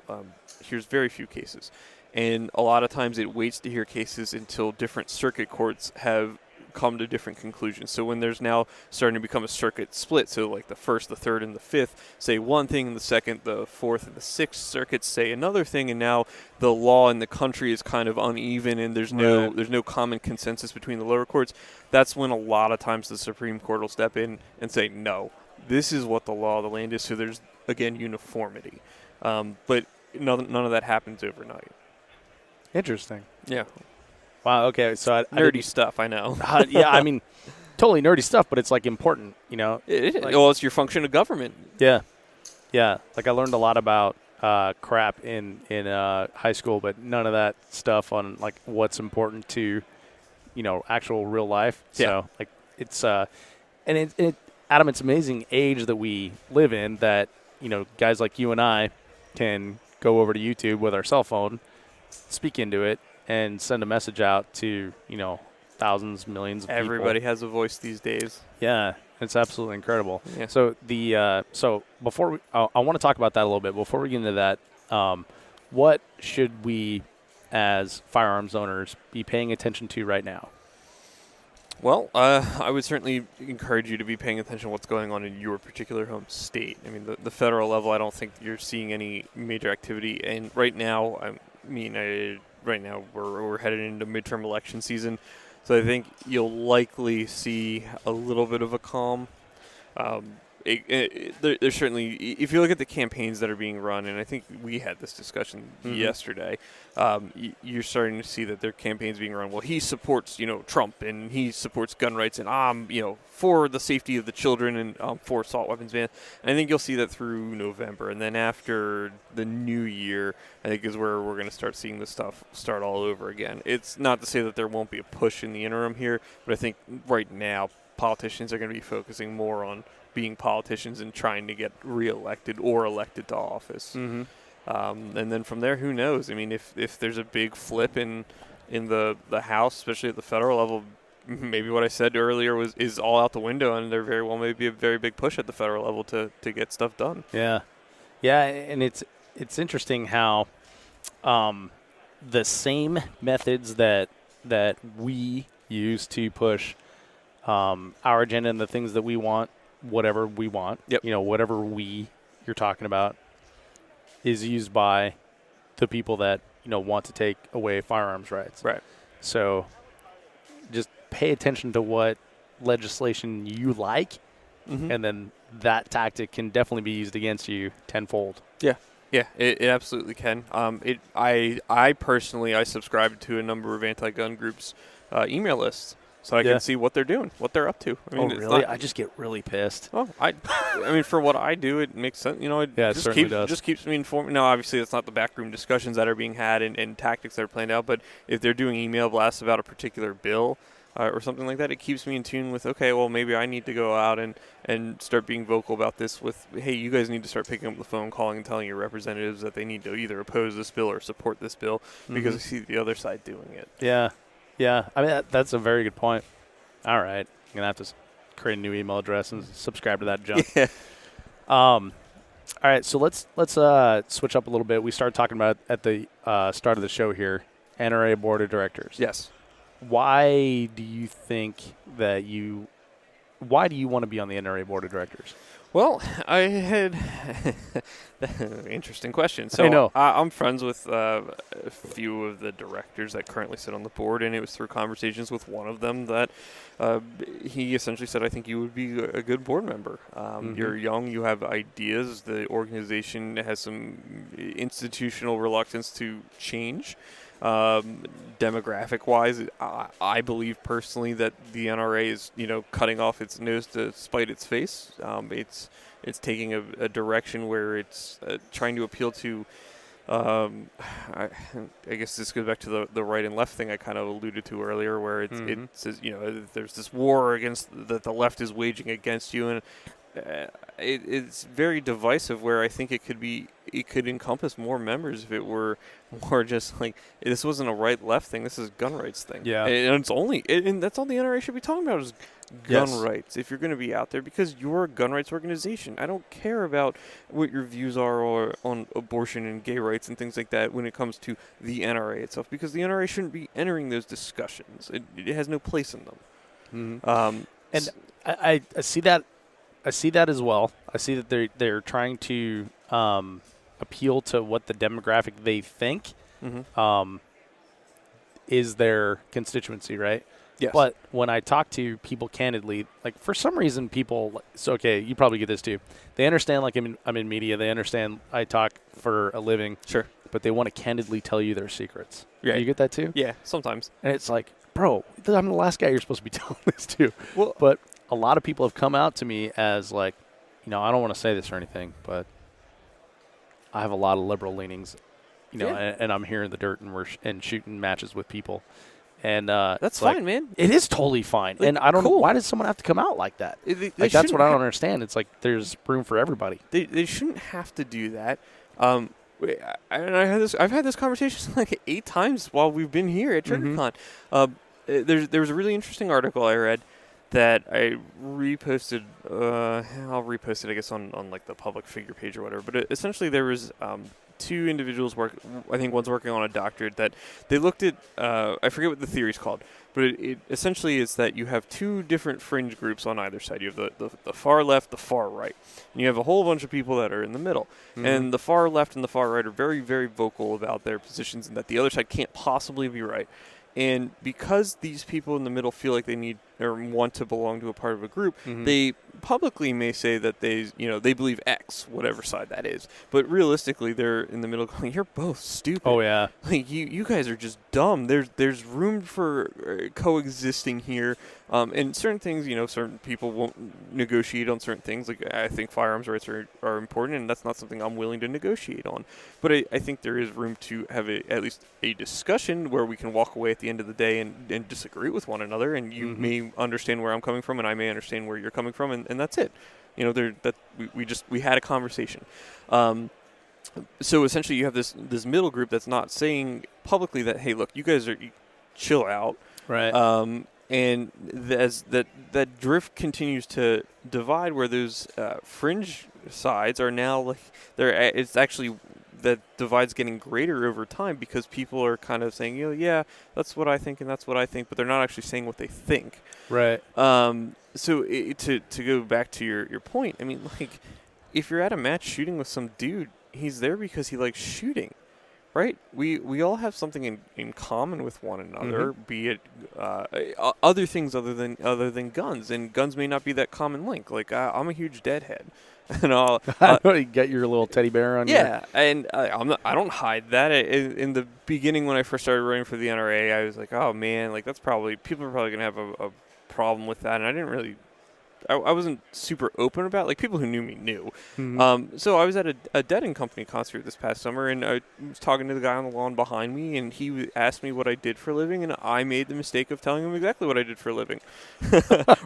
hears very few cases. And a lot of times it waits to hear cases until different circuit courts have come to different conclusions. So when there's now starting to become a circuit split, so like the First, the Third, and the Fifth say one thing, and the Second, the Fourth, and the Sixth circuits say another thing, and now the law in the country is kind of uneven, and there's no common consensus between the lower courts. That's when a lot of times the Supreme Court will step in and say, no, this is what the law of the land is. So there's, again, uniformity. But none of that happens overnight. Interesting. Yeah. Wow. Okay. So nerdy stuff. I know. Yeah. I mean, totally nerdy stuff, but it's like important. You know. Well, it's your function of government. Yeah. Yeah. Like I learned a lot about crap in high school, but none of that stuff on like what's important to, actual real life. Yeah. So like it's and it Adam, it's amazing age that we live in that guys like you and I can go over to YouTube with our cell phone, speak into it, and send a message out to, thousands, millions of people. Everybody has a voice these days. Yeah, it's absolutely incredible. Yeah. So so before I want to talk about that a little bit. Before we get into that, what should we as firearms owners be paying attention to right now? Well, I would certainly encourage you to be paying attention to what's going on in your particular home state. I mean, the federal level, I don't think you're seeing any major activity. And right now, we're headed into midterm election season, so I think you'll likely see a little bit of a calm. There's certainly, if you look at the campaigns that are being run, and I think we had this discussion yesterday, you're starting to see that there are campaigns being run. Well, he supports, Trump, and he supports gun rights, and I'm, for the safety of the children, and for assault weapons ban. And I think you'll see that through November, and then after the new year, I think is where we're going to start seeing this stuff start all over again. It's not to say that there won't be a push in the interim here, but I think right now politicians are going to be focusing more on being politicians and trying to get reelected or elected to office. Mm-hmm. And then from there, who knows? I mean, if there's a big flip in the House, especially at the federal level, maybe what I said earlier is all out the window, and there very well may be a very big push at the federal level to get stuff done. Yeah. Yeah, and it's interesting how the same methods that we use to push our agenda and the things that we want, whatever we want, whatever you're talking about, is used by the people that, want to take away firearms rights. Right. So just pay attention to what legislation you like, and then that tactic can definitely be used against you tenfold. Yeah. Yeah, it absolutely can. I personally subscribe to a number of anti-gun groups' email lists, so I can see what they're doing, what they're up to. I mean, really? I just get really pissed. Well, I mean, for what I do, it makes sense. It just keeps me informed. Now, obviously, it's not the backroom discussions that are being had and tactics that are planned out, but if they're doing email blasts about a particular bill or something like that, it keeps me in tune with, okay, well, maybe I need to go out and start being vocal about this with, hey, you guys need to start picking up the phone, calling and telling your representatives that they need to either oppose this bill or support this bill because I see the other side doing it. Yeah. Yeah. I mean, that's a very good point. All right. I'm going to have to create a new email address and subscribe to that junk. Yeah. All right. So let's switch up a little bit. We started talking about at the start of the show here, NRA Board of Directors. Yes. Why do you think that why do you want to be on the NRA Board of Directors? Well, I had interesting question. So I know. I'm friends with a few of the directors that currently sit on the board, and it was through conversations with one of them that he essentially said, I think you would be a good board member. You're young, you have ideas. The organization has some institutional reluctance to change. Demographic-wise, I believe personally that the NRA is, cutting off its nose to spite its face. It's taking a direction where it's trying to appeal to. I guess this goes back to the right and left thing I kind of alluded to earlier, where it says there's this war that the left is waging against you, and it's very divisive. Where I think it could encompass more members if it were more just like, this wasn't a right-left thing. This is a gun rights thing. Yeah, and and that's all the NRA should be talking about is gun rights. If you're going to be out there, because you're a gun rights organization, I don't care about what your views are on abortion and gay rights and things like that when it comes to the NRA itself, because the NRA shouldn't be entering those discussions. It has no place in them. And I see that. I see that as well. I see that they're trying to appeal to what the demographic they think is their constituency, right? Yes. But when I talk to people candidly, like for some reason people, so okay, you probably get this too. They understand like I'm in media. They understand I talk for a living. Sure. But they want to candidly tell you their secrets. Yeah. You get that too? Yeah, sometimes. And it's like, bro, I'm the last guy you're supposed to be telling this to. Well, but a lot of people have come out to me as like, I don't want to say this or anything, but I have a lot of liberal leanings, and I'm here in the dirt and we're shooting matches with people. And that's fine, man. It is totally fine. Like, and I don't know, why does someone have to come out like that? That's what I don't understand. It's like there's room for everybody. They shouldn't have to do that. I've had this conversation like 8 times while we've been here at Triggrcon. There was a really interesting article I read that I reposted. I'll repost it, I guess, on like the public figure page or whatever. But essentially, there was 2 individuals I think one's working on a doctorate that they looked at. I forget what the theory's called, but it essentially is that you have 2 different fringe groups on either side. You have the far left, the far right, and you have a whole bunch of people that are in the middle. And the far left and the far right are very, very vocal about their positions and that the other side can't possibly be right. And because these people in the middle feel like they need or want to belong to a part of a group, they publicly may say that they believe X, whatever side that is. But realistically, they're in the middle going, you're both stupid. Oh, yeah. Like, you guys are just dumb. There's room for coexisting here. And certain things, certain people won't negotiate on certain things. Like, I think firearms rights are important, and that's not something I'm willing to negotiate on. But I think there is room to have at least a discussion where we can walk away at the end of the day and disagree with one another, and you may understand where I'm coming from, and I may understand where you're coming from, and that's it. We had a conversation. So essentially, you have this middle group that's not saying publicly that, hey, look, you guys chill out, right? And as that drift continues to divide, where those fringe sides are now like it's actually that divide's getting greater over time because people are kind of saying, yeah, that's what I think and that's what I think, but they're not actually saying what they think. Right. So to go back to your point, I mean, like, if you're at a match shooting with some dude, he's there because he likes shooting. right? We all have something in common with one another, be it other things other than guns, and guns may not be that common link. Like I'm a huge deadhead, and I'll you get your little teddy bear on. And I don't hide that. In the beginning, when I first started running for the NRA, I was like, oh man, like that's probably people are probably gonna have a problem with that, and I didn't really. I wasn't super open about it. Like, people who knew me knew. So I was at a Dead & Company concert this past summer, and I was talking to the guy on the lawn behind me, and he asked me what I did for a living, and I made the mistake of telling him exactly what I did for a living.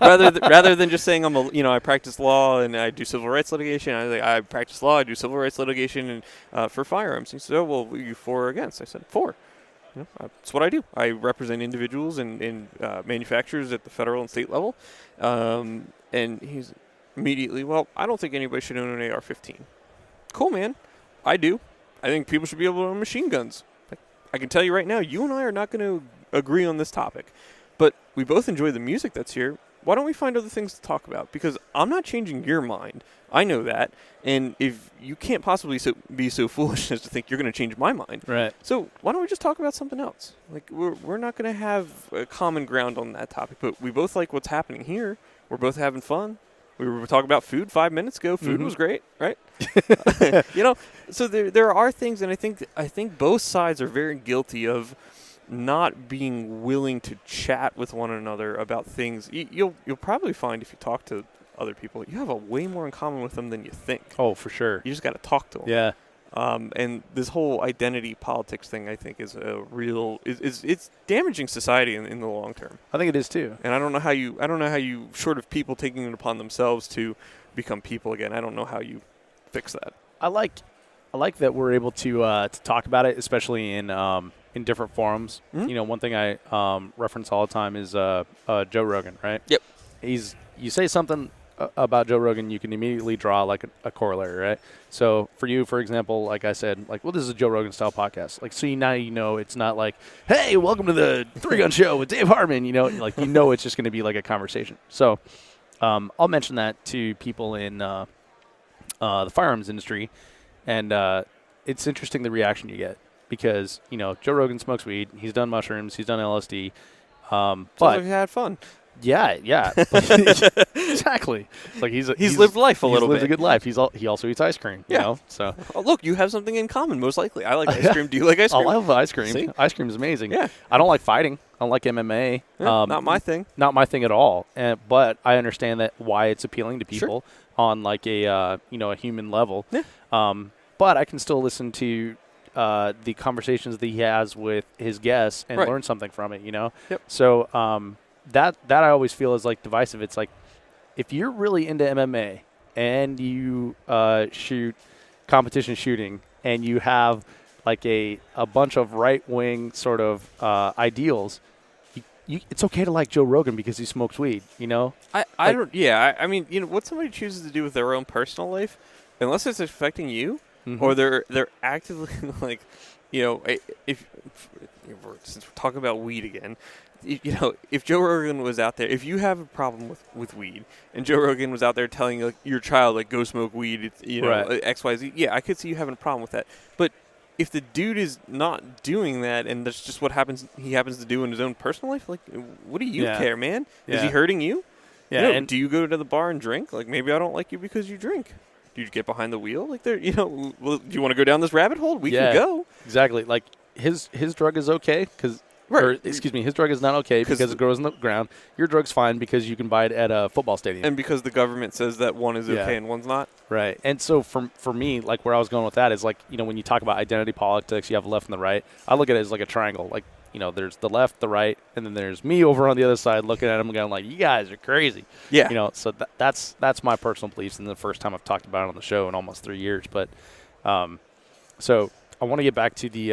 rather than just saying I practice law and I do civil rights litigation. I was like, I practice law, I do civil rights litigation and for firearms. And he said, oh, well, you for or against? I said, for. That's what I do. I represent individuals and manufacturers at the federal and state level. And he's immediately, well, I don't think anybody should own an AR-15. Cool, man. I do. I think people should be able to own machine guns. I can tell you right now, you and I are not going to agree on this topic. But we both enjoy the music that's here. Why don't we find other things to talk about? Because I'm not changing your mind. I know that. And if you can't possibly be so foolish as to think you're going to change my mind. Right. So why don't we just talk about something else? Like, we're not going to have a common ground on that topic. But we both like what's happening here. We're both having fun. We were talking about food 5 minutes ago. Food was great, right? So there are things, and I think both sides are very guilty of not being willing to chat with one another about things. You'll probably find if you talk to other people, you have a way more in common with them than you think. Oh, for sure. You just got to talk to them. Yeah. And this whole identity politics thing, I think, is a real. It's damaging society in the long term. I think it is too. And I don't know how you, short of people taking it upon themselves to become people again, I don't know how you fix that. I like that we're able to talk about it, especially in different forums. One thing I reference all the time is Joe Rogan, right? Yep. You say something about Joe Rogan, you can immediately draw like a corollary, right? So for you, for example, like I said, like, well, this is a Joe Rogan style podcast. Like, so now it's not like, hey, welcome to the Three Gun Show with Dave Harmon. It's just going to be like a conversation. So I'll mention that to people in the firearms industry, and it's interesting the reaction you get because Joe Rogan smokes weed, he's done mushrooms, he's done LSD, but like he had fun. Yeah, exactly. It's like he's lived life a little bit. He's lived a good life. He also eats ice cream. So look, you have something in common. Most likely, I like ice cream. Do you like ice cream? I love ice cream. See? Ice cream is amazing. Yeah. I don't like fighting. I don't like MMA. Not my thing. Not my thing at all. But I understand that why it's appealing to people on like a human level. Yeah. But I can still listen to the conversations that he has with his guests and learn something from it. Yep. So. That I always feel is like divisive. It's like if you're really into MMA and you shoot competition shooting and you have like a bunch of right wing sort of ideals, it's okay to like Joe Rogan because he smokes weed. I don't. Yeah, I mean, what somebody chooses to do with their own personal life, unless it's affecting you or they're actively like, if since we're talking about weed again. If Joe Rogan was out there, if you have a problem with weed, and Joe Rogan was out there telling your child go smoke weed, X, Y, Z, yeah, I could see you having a problem with that. But if the dude is not doing that, and that's just what he happens to do in his own personal life, like, what do you care, man? Yeah. Is he hurting you? Yeah. And do you go to the bar and drink? Like, maybe I don't like you because you drink. Do you get behind the wheel? Like, well, do you want to go down this rabbit hole? We can go. Exactly. Like his drug is okay because. Right. Or, excuse me, his drug is not okay because it grows in the ground. Your drug's fine because you can buy it at a football stadium. And because the government says that one is okay and one's not. Right. And so for me, like where I was going with that is like, when you talk about identity politics, you have the left and the right. I look at it as like a triangle. Like, there's the left, the right, and then there's me over on the other side looking at him and going like, you guys are crazy. Yeah. So that's my personal beliefs, and the first time I've talked about it on the show in almost 3 years. But so I want to get back to the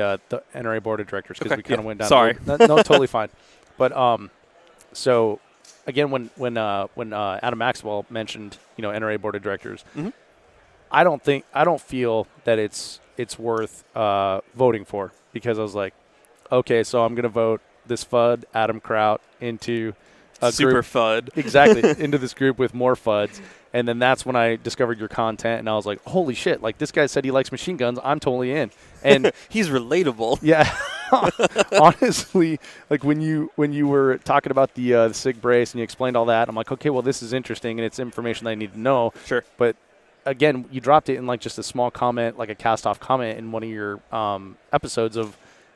NRA Board of Directors because we kind of went down. Sorry. No, totally fine. But so again, when Adam Maxwell mentioned NRA Board of Directors, I don't feel that it's worth voting for because I was like, okay, so I'm gonna vote this FUD Adam Kraut into Super group. FUD. Exactly, into this group with more FUDs. And then that's when I discovered your content, and I was like, holy shit, like this guy said he likes machine guns. I'm totally in. And he's relatable. yeah, honestly, like when you were talking about the SIG brace and you explained all that, I'm like, okay, well, this is interesting, and it's information that I need to know. Sure. But again, you dropped it in like just a small comment, like a cast-off comment in one of your episodes of,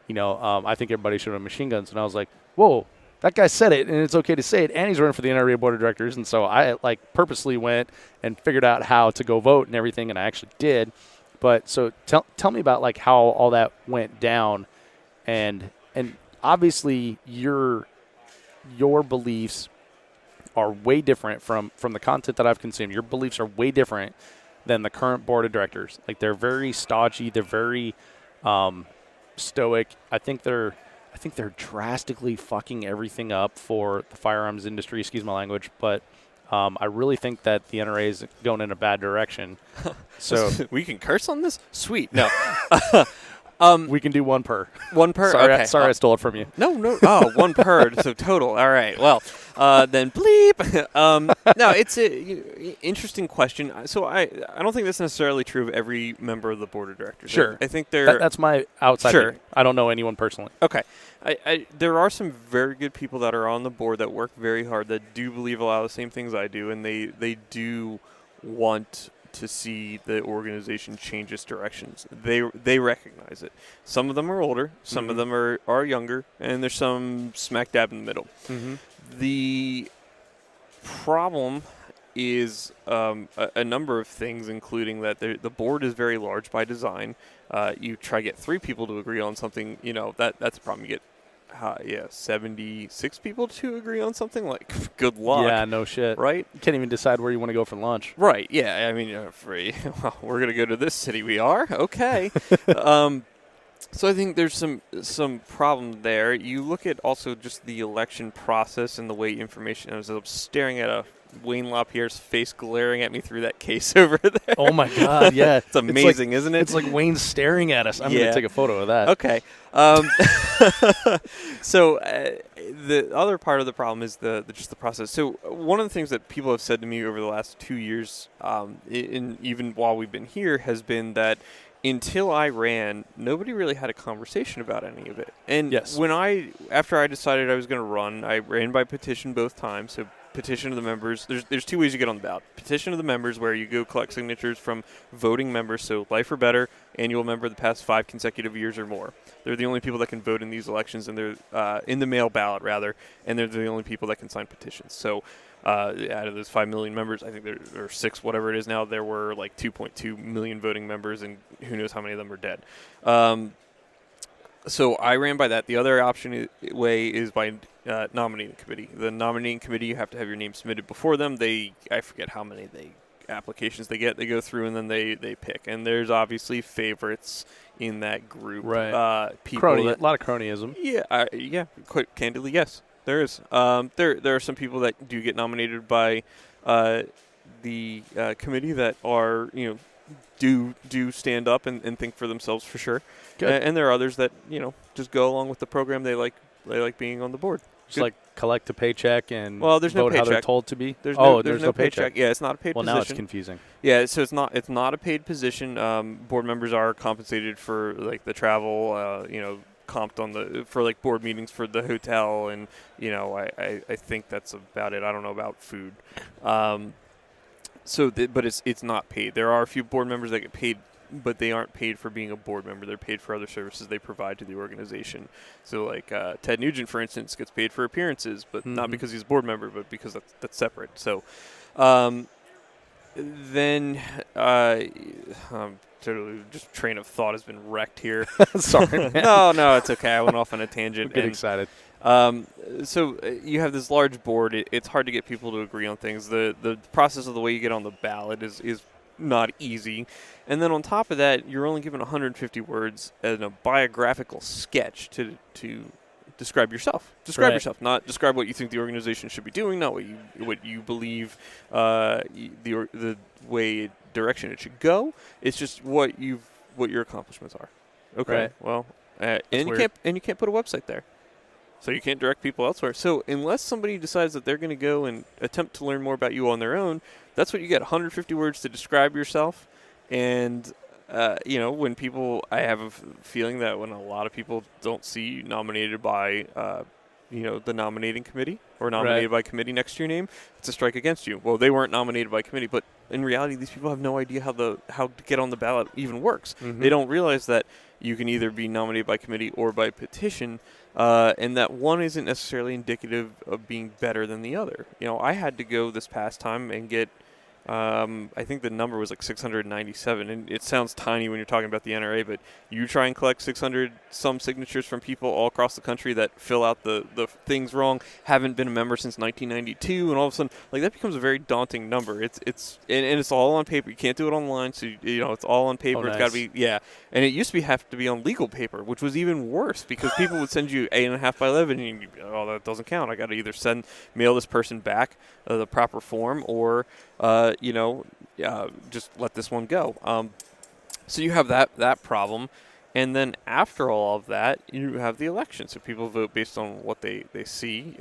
I think everybody should have machine guns. And I was like, whoa. That guy said it, and it's okay to say it, and he's running for the NRA Board of Directors, and so I purposely went and figured out how to go vote and everything, and I actually did. But so tell me about how all that went down, and obviously your beliefs are way different from the content that I've consumed. Your beliefs are way different than the current Board of Directors. Like they're very stodgy, they're very stoic. I think they're drastically fucking everything up for the firearms industry, excuse my language, but I really think that the NRA is going in a bad direction. So we can curse on this? Sweet. No. We can do one per. One per? Sorry, okay. I stole it from you. No. Oh, one per. So total. All right. Well, then bleep. No, it's an interesting question. So I don't think that's necessarily true of every member of the Board of Directors. Sure. I think that's my outside Sure. opinion. I don't know anyone personally. Okay. There are some very good people that are on the board that work very hard, that do believe a lot of the same things I do, and they do want to see the organization change its directions. They recognize it. Some of them are older, some of them are younger, and there's some smack dab in the middle. Mm-hmm. The problem is a number of things, including that the board is very large by design. You try to get 3 people to agree on something, that's a problem. You get 76 people to agree on something, like, good luck. Yeah, no shit. Right? You can't even decide where you want to go for lunch. Right, yeah. I mean, well, we're going to go to this city. We are? Okay. So I think there's some problem there. You look at also just the election process and the way information, I was staring at Wayne LaPierre's face glaring at me through that case over there. Oh, my God, yeah. It's amazing, isn't it? It's like Wayne staring at us. I'm going to take a photo of that. Okay. So the other part of the problem is just the process. So one of the things that people have said to me over the last 2 years, even while we've been here, has been that until I ran, nobody really had a conversation about any of it. And yes. After I decided I was going to run, I ran by petition both times. So petition of the members. There's 2 ways you get on the ballot. Petition of the members, where you go collect signatures from voting members, so life or better, annual member the past 5 consecutive years or more. They're the only people that can vote in these elections, and they're in the mail ballot, rather, and they're the only people that can sign petitions. So out of those 5 million members, I think there are 6, whatever it is now, there were like 2.2 million voting members, and who knows how many of them are dead. So I ran by that. The other way is by nominating committee. The nominating committee, you have to have your name submitted before them. I forget how many applications they get. They go through and then they pick. And there's obviously favorites in that group. Right. People a lot of cronyism. Yeah. Quite candidly, yes, there is. There are some people that do get nominated by the committee that are do stand up and think for themselves for sure. And there are others that just go along with the program. They like being on the board. Just like collect a paycheck and there's no vote paycheck. How they're told to be. There's no paycheck. Yeah, it's not a paid position. Well, now it's confusing. Yeah, so it's not a paid position. Board members are compensated for like the travel. Comped for like board meetings for the hotel, and I think that's about it. I don't know about food. But it's not paid. There are a few board members that get paid, but they aren't paid for being a board member. They're paid for other services they provide to the organization. So like Ted Nugent, for instance, gets paid for appearances, but not because he's a board member, but because that's separate. So then totally just train of thought has been wrecked here. Sorry, man. No, it's okay. I went off on a tangent. Get excited. So you have this large board. It's hard to get people to agree on things. The process of the way you get on the ballot is not easy. And then on top of that, you're only given 150 words and a biographical sketch to describe yourself. Describe yourself, not describe what you think the organization should be doing, not what you believe the way direction it should go. It's just what your accomplishments are. Okay. Right. Well, and you can't put a website there. So you can't direct people elsewhere. So unless somebody decides that they're going to go and attempt to learn more about you on their own, that's what you get, 150 words to describe yourself. And, when people, I have a feeling that when a lot of people don't see you nominated by, the nominating committee or nominated by committee next to your name, it's a strike against you. Well, they weren't nominated by committee, but in reality, these people have no idea how to get on the ballot even works. Mm-hmm. They don't realize that you can either be nominated by committee or by petition, and that one isn't necessarily indicative of being better than the other. I had to go this past time and get, I think the number was like 697, and it sounds tiny when you're talking about the NRA, but you try and collect 600 some signatures from people all across the country that fill out the things wrong, haven't been a member since 1992, and all of a sudden, like, that becomes a very daunting number. It's it's all on paper. You can't do it online, so it's all on paper. Oh, nice. It's got to be and it used to have to be on legal paper, which was even worse because people would send you 8.5 by 11, and that doesn't count. I got to either mail this person back the proper form or just let this one go. So you have that problem. And then after all of that, you have the election. So people vote based on what they see.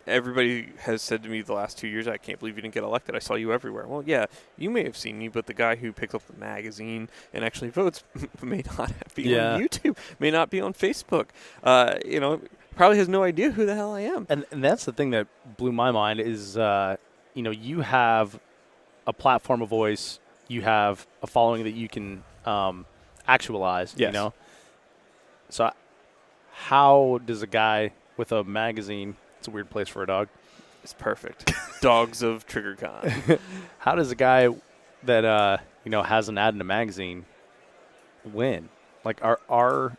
Everybody has said to me the last 2 years, I can't believe you didn't get elected. I saw you everywhere. Well, yeah, you may have seen me, but the guy who picks up the magazine and actually votes may not be on YouTube, may not be on Facebook. Probably has no idea who the hell I am. And that's the thing that blew my mind is, you have a platform, a voice, you have a following that you can actualize, So how does a guy with a magazine, it's a weird place for a dog. It's perfect. Dogs of Triggrcon. How does a guy that, has an ad in a magazine win? Like, are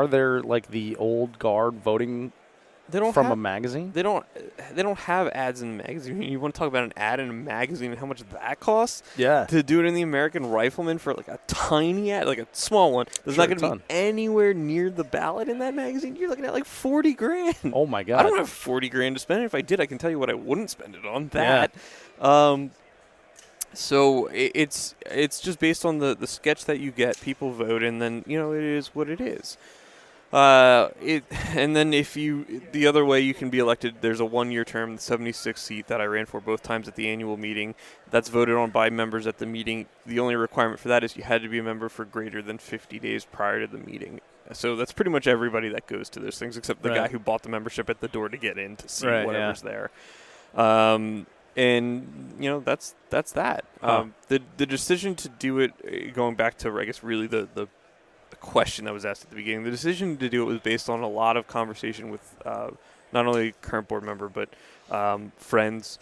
there, like, the old guard voting a magazine? They don't have ads in the magazine. You want to talk about an ad in a magazine and how much that costs? Yeah. To do it in the American Rifleman for like a tiny ad, like a small one, there's not going to be anywhere near the ballot in that magazine. You're looking at like $40,000. Oh my God. I don't have $40,000 to spend. If I did, I can tell you what I wouldn't spend it on. That. So it's just based on the sketch that you get. People vote, and then it is what it is. And then the other way you can be elected, there's a 1-year term, the 76th seat that I ran for both times at the annual meeting. That's voted on by members at the meeting. The only requirement for that is you had to be a member for greater than 50 days prior to the meeting. So that's pretty much everybody that goes to those things, except the guy who bought the membership at the door to get in to see whatever's there. And that's that. The decision to do it, going back to, I guess, really the question that was asked at the beginning, the decision to do it was based on a lot of conversation with not only current board member but friends,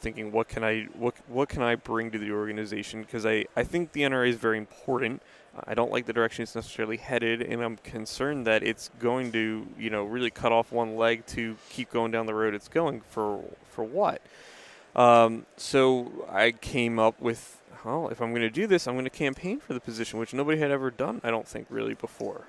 thinking what can I bring to the organization, because I think the NRA is very important. I don't like the direction it's necessarily headed, and I'm concerned that it's going to really cut off one leg to keep going down the road it's going for what. So I came up with, if I'm going to do this, I'm going to campaign for the position, which nobody had ever done, I don't think, really before.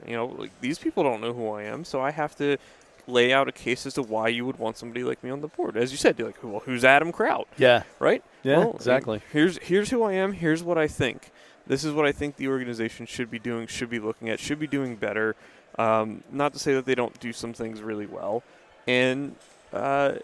These people don't know who I am, so I have to lay out a case as to why you would want somebody like me on the board. As you said, you're like, well, who's Adam Kraut? Yeah. Right? Yeah, well, exactly. Here's who I am. Here's what I think. This is what I think the organization should be doing, should be looking at, should be doing better. Not to say that they don't do some things really well. And that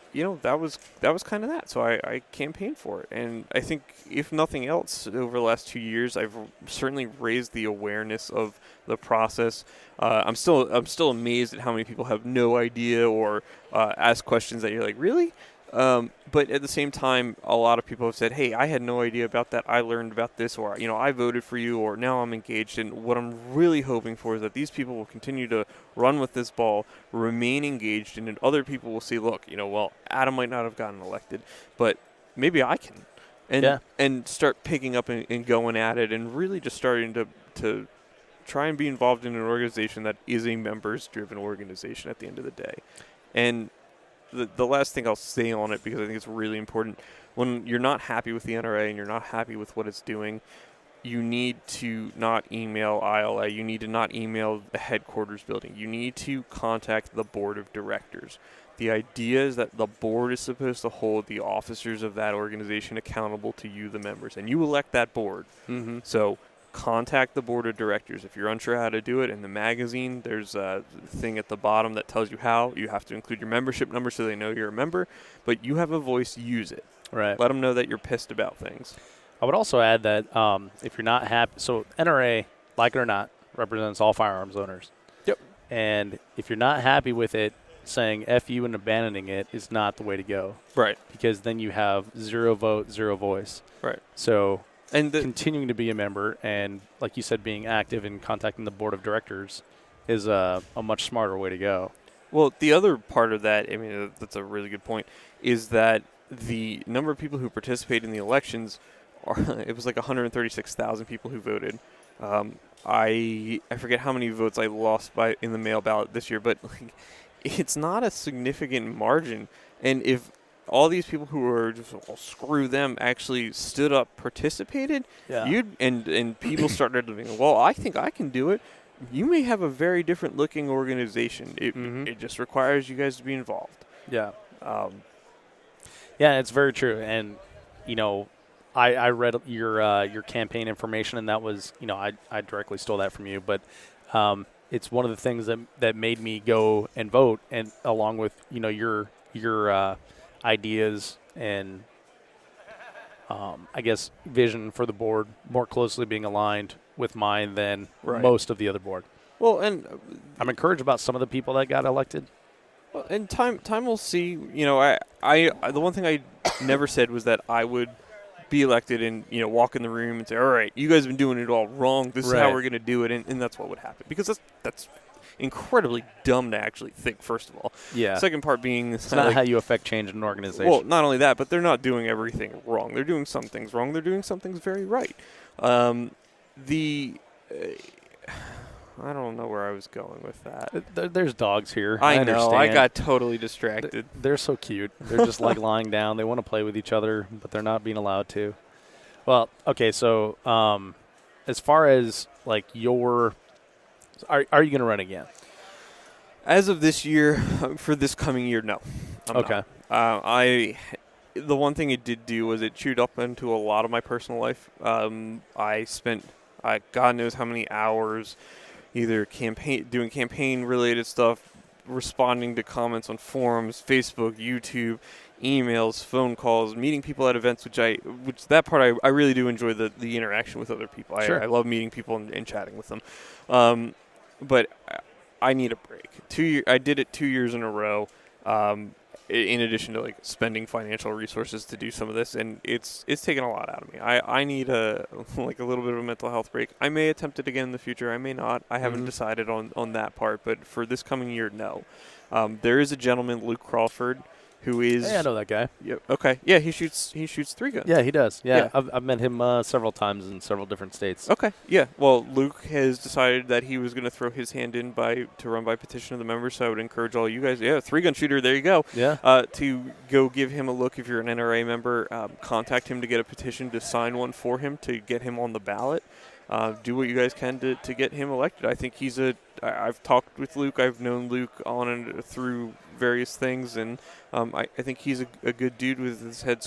was kind of that. So I campaigned for it, and I think if nothing else, over the last 2 years, I've certainly raised the awareness of the process. I'm still amazed at how many people have no idea or ask questions that you're like, really? But at the same time, a lot of people have said, hey, I had no idea about that. I learned about this, or, I voted for you, or now I'm engaged. And what I'm really hoping for is that these people will continue to run with this ball, remain engaged, and then other people will see, look, well, Adam might not have gotten elected, but maybe I can. And start picking up and going at it, and really just starting to try and be involved in an organization that is a members-driven organization at the end of the day. And the last thing I'll say on it, because I think it's really important, when you're not happy with the NRA and you're not happy with what it's doing, you need to not email ILA. You need to not email the headquarters building. You need to contact the board of directors. The idea is that the board is supposed to hold the officers of that organization accountable to you, the members, and you elect that board. Mm-hmm. So contact the board of directors. If you're unsure how to do it, in the magazine, there's a thing at the bottom that tells you how. You have to include your membership number so they know you're a member, but you have a voice, use it. Right. Let them know that you're pissed about things. I would also add that if you're not happy, so NRA, like it or not, represents all firearms owners. Yep. And if you're not happy with it, saying F you and abandoning it is not the way to go. Right. Because then you have 0 vote, 0 voice. Right. So and continuing to be a member and, like you said, being active and contacting the board of directors is a much smarter way to go. Well, the other part of that, I mean, that's a really good point, is that the number of people who participate in the elections, it was like 136,000 people who voted. I forget how many votes I lost in the mail ballot this year, but like, it's not a significant margin. And if all these people who are just, well, screw them, actually stood up, participated, and people started living, well, I think I can do it, you may have a very different looking organization. It just requires you guys to be involved. Yeah. Yeah, it's very true. And, I read your campaign information, and that was, I directly stole that from you. But it's one of the things that made me go and vote, and along with, your ideas and, I guess, vision for the board more closely being aligned with mine than most of the other board. Well, and I'm encouraged about some of the people that got elected. Well, and time will see. I the one thing I never said was that I would be elected and walk in the room and say, all right, you guys have been doing it all wrong. This is how we're going to do it, and that's what would happen, because that's incredibly dumb to actually think. First of all, Second part being, it's not how you affect change in an organization. Well, not only that, but they're not doing everything wrong. They're doing some things wrong. They're doing some things very right. I don't know where I was going with that. There's dogs here. I know. Understand. I got totally distracted. They're so cute. They're just like lying down. They want to play with each other, but they're not being allowed to. Well, okay. So, as far as like are you going to run again? As of this year, for this coming year, no. I'm okay. not. The one thing it did do was it chewed up into a lot of my personal life. I spent God knows how many hours either doing campaign-related stuff, responding to comments on forums, Facebook, YouTube, emails, phone calls, meeting people at events, which that part I really do enjoy the interaction with other people. Sure. I love meeting people and chatting with them. But I need a break. I did it 2 years in a row. In addition to like spending financial resources to do some of this, and it's taken a lot out of me. I need a little bit of a mental health break. I may attempt it again in the future. I may not. I haven't decided on that part, but for this coming year, no. There is a gentleman, Luke Crawford, who is. Hey, I know that guy. Yeah. Okay. Yeah, he shoots 3 guns. Yeah, he does. Yeah. I've met him several times in several different states. Okay. Yeah. Well, Luke has decided that he was going to throw his hand in to run by petition of the members. So I would encourage all you guys. Yeah, 3-gun shooter. There you go. Yeah. To go give him a look. If you're an NRA member, contact him to get a petition to sign one for him to get him on the ballot. Do what you guys can to get him elected. I think I've talked with Luke. I've known Luke on and through various things, and I think he's a good dude with his head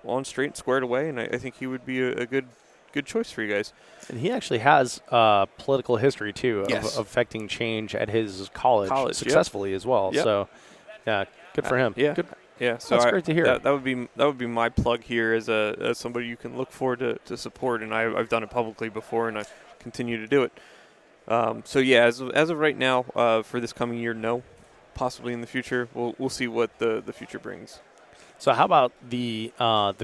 on straight and squared away, and I think he would be a good choice for you guys. And he actually has political history, too, yes. of affecting change at his college successfully as well. Yep. So, yeah, good for him. Yeah. Good. Yeah, so that's great to hear. That would be my plug here as somebody you can look forward to support, and I've done it publicly before, and I continue to do it. So yeah, as of right now, for this coming year, no. Possibly in the future, we'll see what the future brings. So how about the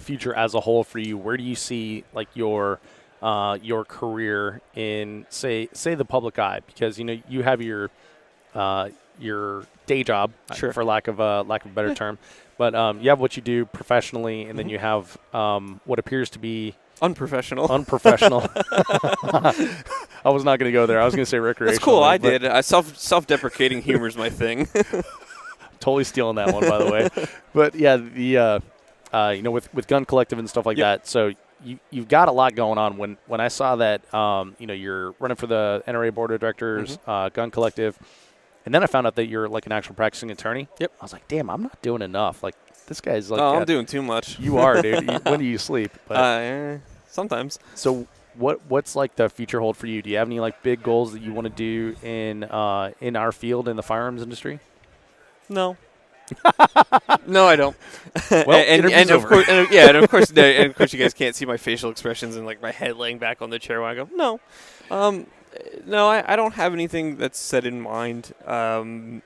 future as a whole for you? Where do you see like your career in say the public eye? Because you have your day job, sure, for lack of a better term, but you have what you do professionally, and then you have what appears to be unprofessional. I was not going to go there. I was going to say recreational. That's cool. I did. Self-deprecating humor is my thing. Totally stealing that one, by the way. But yeah, the with Gun Collective and stuff like that. So you've got a lot going on. When I saw that you're running for the NRA Board of Directors, Gun Collective, and then I found out that you're like an actual practicing attorney. Yep. I was like, damn, I'm not doing enough. Like this guy's like. Oh, I'm doing too much. You are, dude. When do you sleep? Sometimes. So what's like the future hold for you? Do you have any like big goals that you want to do in our field in the firearms industry? No. No, I don't. Well, and of course, and of course, you guys can't see my facial expressions and like my head laying back on the chair when I go, no. No, I don't have anything that's set in mind. I'm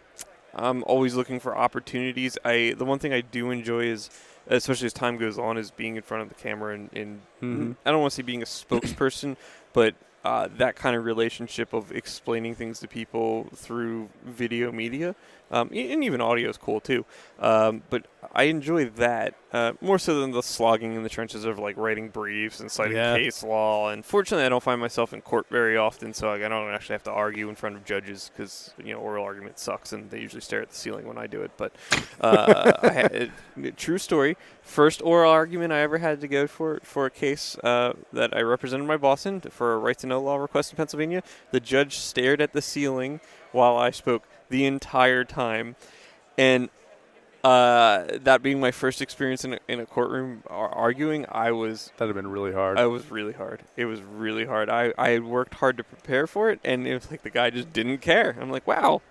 always looking for opportunities. The one thing I do enjoy is, especially as time goes on, is being in front of the camera and I don't want to say being a spokesperson, but that kind of relationship of explaining things to people through video media, and even audio is cool too. But I enjoy that more so than the slogging in the trenches of like writing briefs and citing case law. And fortunately, I don't find myself in court very often, so I don't actually have to argue in front of judges because oral argument sucks and they usually stare at the ceiling when I do it. But true story. First oral argument I ever had to go for a case that I represented my boss in for a right to know law request in Pennsylvania. The judge stared at the ceiling while I spoke the entire time, and that being my first experience in a courtroom arguing, that'd have been really hard. It was really hard. It was really hard. I had worked hard to prepare for it, and it was like the guy just didn't care. I'm like, wow,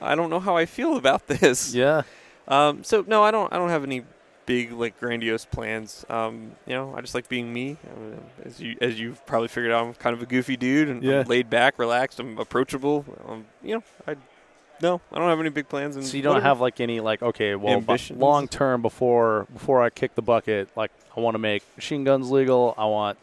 I don't know how I feel about this. Yeah. So no, I don't have any big like grandiose plans. I just like being me. As you've probably figured out, I'm kind of a goofy dude, and I'm laid back, relaxed. I'm approachable. No, I don't have any big plans. So you don't have like any like long term before I kick the bucket. Like I want to make machine guns legal. I want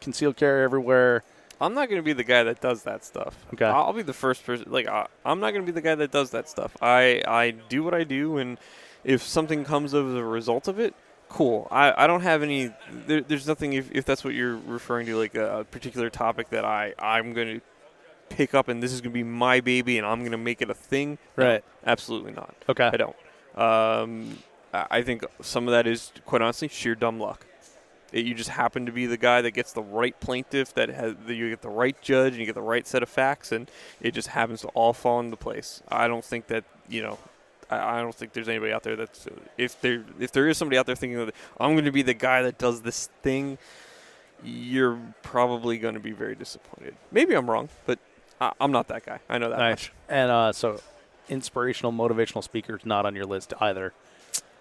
concealed carry everywhere. I'm not going to be the guy that does that stuff. Okay. I'll be the first person. Like I'm not going to be the guy that does that stuff. I do what I do, and if something comes as a result of it, cool. I don't have any. There's nothing. If that's what you're referring to, like a particular topic that I'm going to pick up and this is going to be my baby and I'm going to make it a thing. Right. No, absolutely not. Okay. I don't. I think some of that is, quite honestly, sheer dumb luck. You just happen to be the guy that gets the right plaintiff, you get the right judge, and you get the right set of facts, and it just happens to all fall into place. I don't think that, I don't think there's anybody out there that's, if there is somebody out there thinking that I'm going to be the guy that does this thing, you're probably going to be very disappointed. Maybe I'm wrong, but I'm not that guy. I know that much. And so inspirational, motivational speakers not on your list either.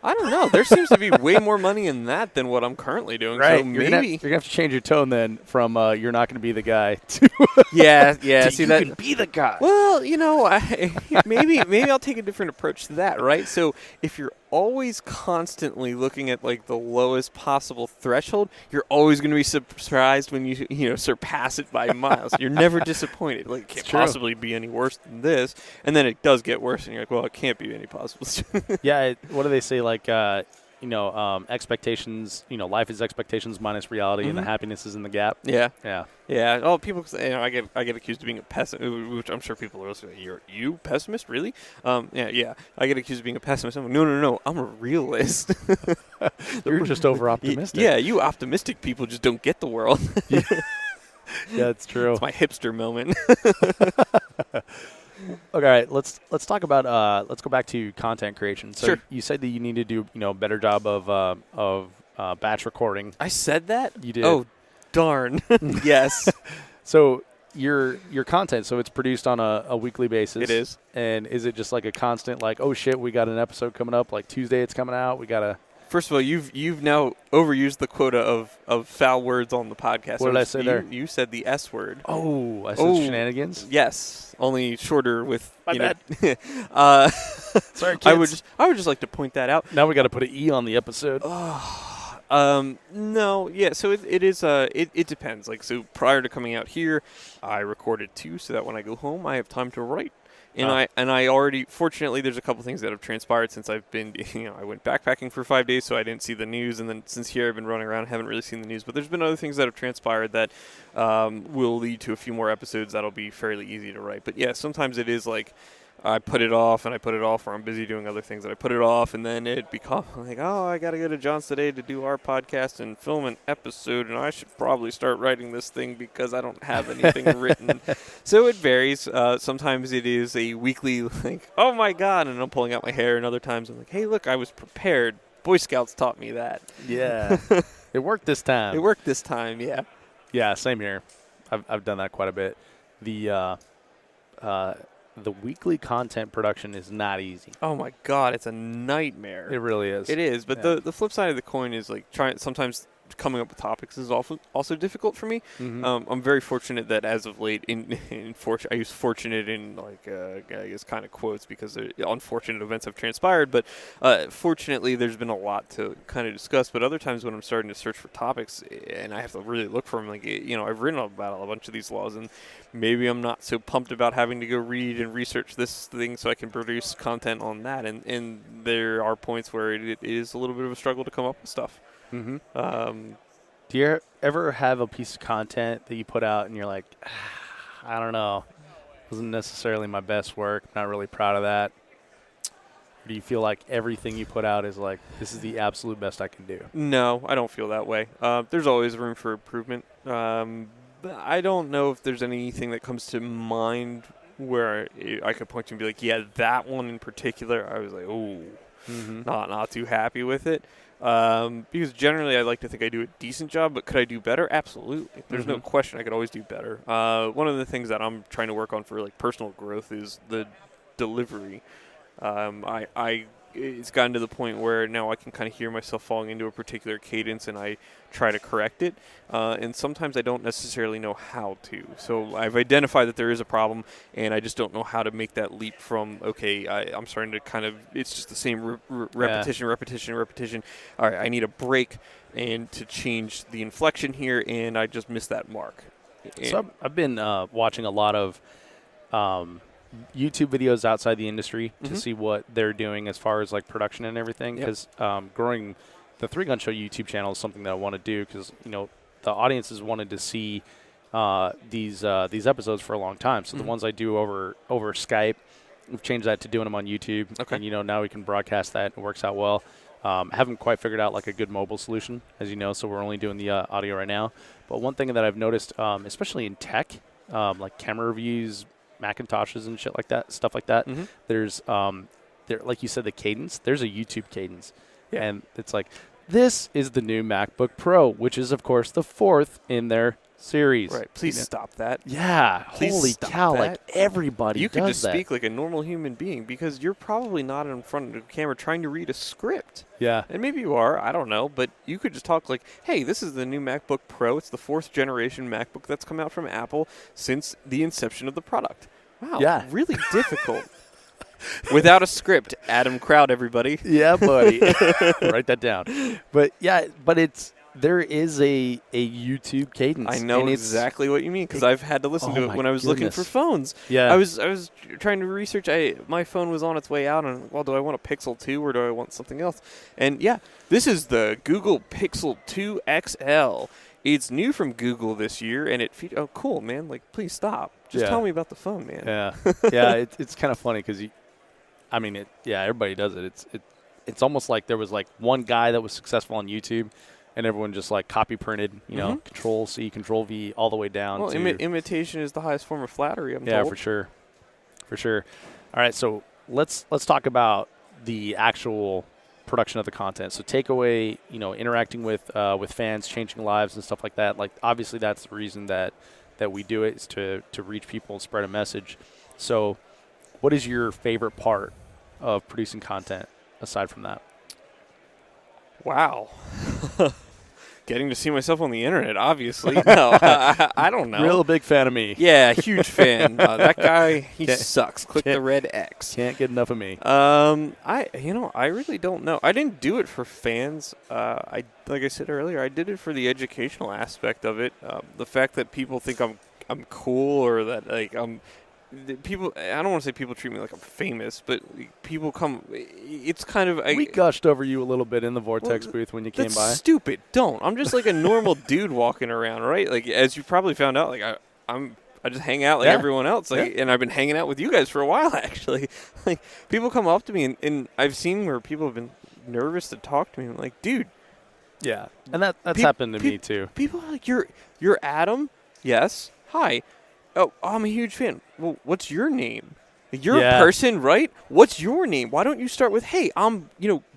I don't know. There seems to be way more money in that than what I'm currently doing. Right. So maybe you're going to have to change your tone then from you're not going to be the guy to yeah. to See, you that can be the guy. Well, maybe I'll take a different approach to that, right? So if you're always constantly looking at like the lowest possible threshold, you're always going to be surprised when you surpass it by miles. You're never disappointed. Like it can't possibly be any worse than this, and then it does get worse, and you're like, well, it can't be any possible. Yeah. What do they say? Like expectations. Life is expectations minus reality, and the happiness is in the gap. Yeah. Yeah. Yeah. Oh, people say, I get accused of being a pessimist, which I'm sure people are also like, you pessimist, really? Yeah. I get accused of being a pessimist. I'm like, no. I'm a realist. You're just over optimistic. Yeah, you optimistic people just don't get the world. Yeah, it's true. It's my hipster moment. Okay, let's talk about let's go back to content creation. So sure. You said that you need to do a better job of batch recording. I said that? You did. Oh, darn. Yes. So your content, so it's produced on a weekly basis. It is. And is it just like a constant like, oh shit, we got an episode coming up, like Tuesday it's coming out, we gotta. First of all, you've now overused the quota of foul words on the podcast. What did I say there? You said the S word. Oh, I said shenanigans? Yes, only shorter with. My bad. Sorry, kids. I would just like to point that out. Now we got to put an E on the episode. No, yeah. So it is. It depends. Like, so prior to coming out here, I recorded 2, so that when I go home, I have time to write. And I already, fortunately, there's a couple things that have transpired since I've been, I went backpacking for 5 days, so I didn't see the news. And then since here I've been running around, I haven't really seen the news. But there's been other things that have transpired that will lead to a few more episodes that'll be fairly easy to write. But yeah, sometimes it is like I put it off, or I'm busy doing other things, and I put it off, and then it becomes like, oh, I got to go to John's today to do our podcast and film an episode, and I should probably start writing this thing because I don't have anything written. So it varies. Sometimes it is a weekly, like, oh my God, and I'm pulling out my hair, and other times I'm like, hey, look, I was prepared. Boy Scouts taught me that. Yeah. It worked this time. It worked this time, yeah. Yeah, same here. I've done that quite a bit. The weekly content production is not easy. Oh my God, it's a nightmare. It really is. It is, but the flip side of the coin is like sometimes coming up with topics is also difficult for me. I'm very fortunate that as of late, I use fortunate in like I guess kind of quotes because unfortunate events have transpired. But fortunately, there's been a lot to kind of discuss. But other times when I'm starting to search for topics and I have to really look for them, like I've written about a bunch of these laws, and maybe I'm not so pumped about having to go read and research this thing so I can produce content on that. And there are points where it is a little bit of a struggle to come up with stuff. Do you ever have a piece of content that you put out and you're like, I don't know, wasn't necessarily my best work, not really proud of that? Or do you feel like everything you put out is like, this is the absolute best I can do? No, I don't feel that way. There's always room for improvement. I don't know if there's anything that comes to mind where I could point to and be like, yeah, that one in particular, I was like, oh, not too happy with it. Because generally I like to think I do a decent job, but could I do better? Absolutely. There's no question I could always do better. One of the things that I'm trying to work on for like personal growth is the delivery. It's gotten to the point where now I can kind of hear myself falling into a particular cadence and I try to correct it. And sometimes I don't necessarily know how to. So I've identified that there is a problem and I just don't know how to make that leap from, okay, I'm starting to kind of, it's just the same repetition. All right, I need a break and to change the inflection here, and I just missed that mark. So I've been watching a lot of YouTube videos outside the industry to see what they're doing as far as like production and everything, because growing the Three Gun Show YouTube channel is something that I want to do, because the audience has wanted to see these episodes for a long time. So the ones I do over Skype, we've changed that to doing them on YouTube. Okay. And now we can broadcast that. It works out well. Haven't quite figured out like a good mobile solution, as you know, so we're only doing the audio right now. But one thing that I've noticed, especially in tech, like camera reviews, Macintoshes and shit like that, stuff like that. There's, like you said, the cadence. There's a YouTube cadence, and it's like, this is the new MacBook Pro, which is of course the 4th in their series. Right. Please stop that. Yeah. Please holy cow! that. Like everybody You does could just that. speak like a normal human being, because you're probably not in front of the camera trying to read a script. Yeah. And maybe you are, I don't know, but you could just talk like, hey, this is the new MacBook Pro. It's the 4th generation MacBook that's come out from Apple since the inception of the product. Wow. Yeah. Really difficult. Without a script. Adam Kraut, everybody. Yeah, buddy. Write that down. But there is a YouTube cadence. I know exactly what you mean, because I've had to listen to it when I was looking for phones. Yeah. I was trying to research. My phone was on its way out, and do I want a Pixel 2 or do I want something else? And yeah, this is the Google Pixel 2 XL. It's new from Google this year, and oh, cool, man. Like, please stop. Just tell me about the phone, man. Yeah. Yeah, it's kind of funny because everybody does it. It's almost like there was like one guy that was successful on YouTube, and everyone just like copy printed, Control C, Control V, all the way down. Well, imitation is the highest form of flattery, I'm told. Yeah, for sure. All right, so let's talk about the actual production of the content. So take away, interacting with fans, changing lives and stuff like that. Like, obviously that's the reason that we do it, is to reach people and spread a message. So what is your favorite part of producing content aside from that? Wow. Getting to see myself on the internet, obviously. No, I don't know. Real big fan of me. Yeah, huge fan. That guy, he sucks. Click the red X. Can't get enough of me. I really don't know. I didn't do it for fans. Like I said earlier, I did it for the educational aspect of it. The fact that people think I'm cool, or that like people, I don't want to say people treat me like I'm famous, but people come, it's kind of... We gushed over you a little bit in the Vortex booth when you came by. That's stupid. Don't. I'm just like a normal dude walking around, right? Like, as you probably found out, like, I just hang out like everyone else, and I've been hanging out with you guys for a while, actually. Like, people come up to me, and I've seen where people have been nervous to talk to me. I'm like, dude. Yeah, and that's happened to me, too. People are like, you're Adam? Yes. Hi. Oh, I'm a huge fan. Well, what's your name? You're a person, right? What's your name? Why don't you start with, hey, I'm,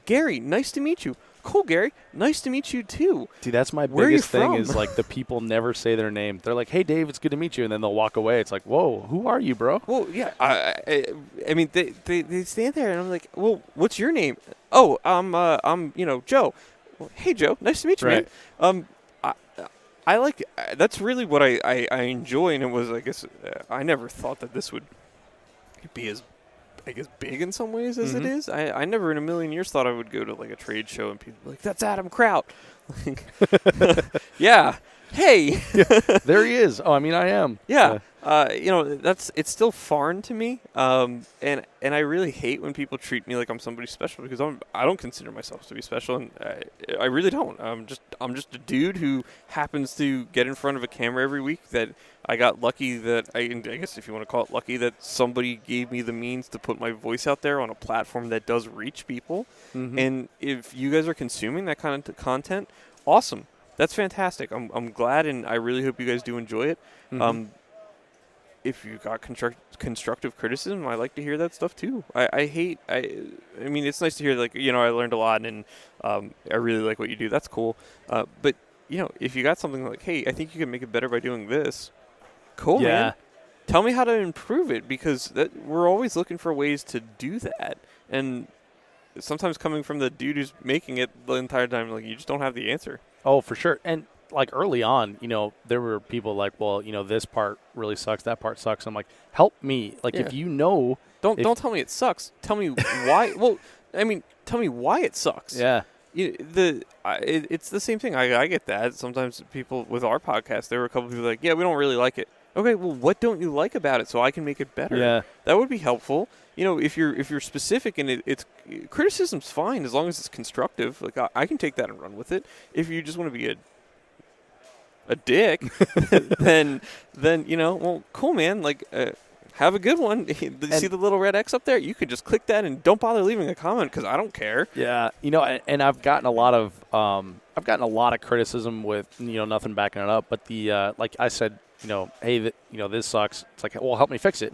Gary, nice to meet you. cool, Gary. Nice to meet you too. Dude, that's my Where are you biggest thing from? is like the people never say their name. They're like, "Hey, Dave, it's good to meet you," and then they'll walk away. It's like, "Whoa, who are you, bro?" Well, yeah. I mean, they stand there, and I'm like, well, what's your name? Oh, I'm Joe. Well, hey, Joe. Nice to meet you, Right. man. I like that's really what I enjoy, and it was, I guess, I never thought that this would be as, I guess, big in some ways as it is. I never in a million years thought I would go to like a trade show and people be like, that's Adam Kraut. Like, yeah. Hey. There he is. Oh, I mean, I am. Yeah. It's still foreign to me. And I really hate when people treat me like I'm somebody special, because I don't consider myself to be special, and I really don't. I'm just a dude who happens to get in front of a camera every week. That I got lucky that I guess if you want to call it lucky, that somebody gave me the means to put my voice out there on a platform that does reach people. And if you guys are consuming that kind of content, awesome. That's fantastic. I'm glad, and I really hope you guys do enjoy it. If you got constructive criticism, I like to hear that stuff too. I mean, it's nice to hear, like, I learned a lot, and I really like what you do. That's cool. But if you got something like, hey, I think you can make it better by doing this, cool, man. Tell me how to improve it, because we're always looking for ways to do that. And sometimes coming from the dude who's making it the entire time, like, you just don't have the answer. Oh, for sure. And like early on, there were people like, well, this part really sucks, that part sucks. I'm like, help me. Like, if you know. Don't tell me it sucks. Tell me why. Well, I mean, tell me why it sucks. Yeah. It's the same thing. I get that. Sometimes people with our podcast, there were a couple of people like, yeah, we don't really like it. Okay, well, what don't you like about it so I can make it better? Yeah. That would be helpful. If you're specific, and it's criticism's fine as long as it's constructive. Like, I can take that and run with it. If you just want to be a dick, then well, cool, man. Like, have a good one. See the little red X up there? You could just click that and don't bother leaving a comment, because I don't care. Yeah, and I've gotten a lot of criticism with nothing backing it up. But the like I said, hey, this sucks. It's like, well, help me fix it.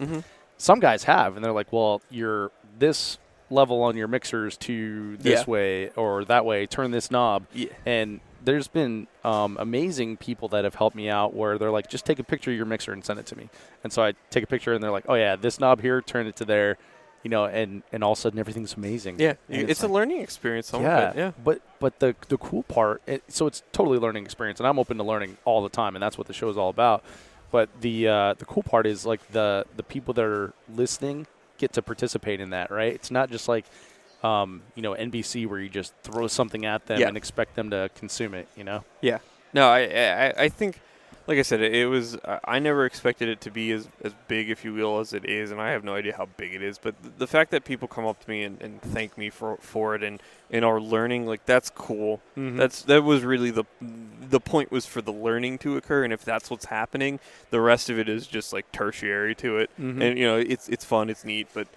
Some guys have, and they're like, well, you're this level on your mixers to this way or that way. Turn this knob. Yeah. And there's been amazing people that have helped me out where they're like, just take a picture of your mixer and send it to me. And so I take a picture, and they're like, oh, yeah, this knob here, turn it to there, and all of a sudden everything's amazing. Yeah, and it's a learning experience. Yeah. But the cool part, so it's totally a learning experience, and I'm open to learning all the time, and that's what the show is all about. But the cool part is, like, the people that are listening get to participate in that, right? It's not just like NBC where you just throw something at them and expect them to consume it, Yeah. No, I think, like I said, it was, I never expected it to be as big, if you will, as it is, and I have no idea how big it is. But the fact that people come up to me and thank me for it and are learning, like, that's cool. That was really the point, was for the learning to occur, and if that's what's happening, the rest of it is just like tertiary to it. And it's fun, it's neat, but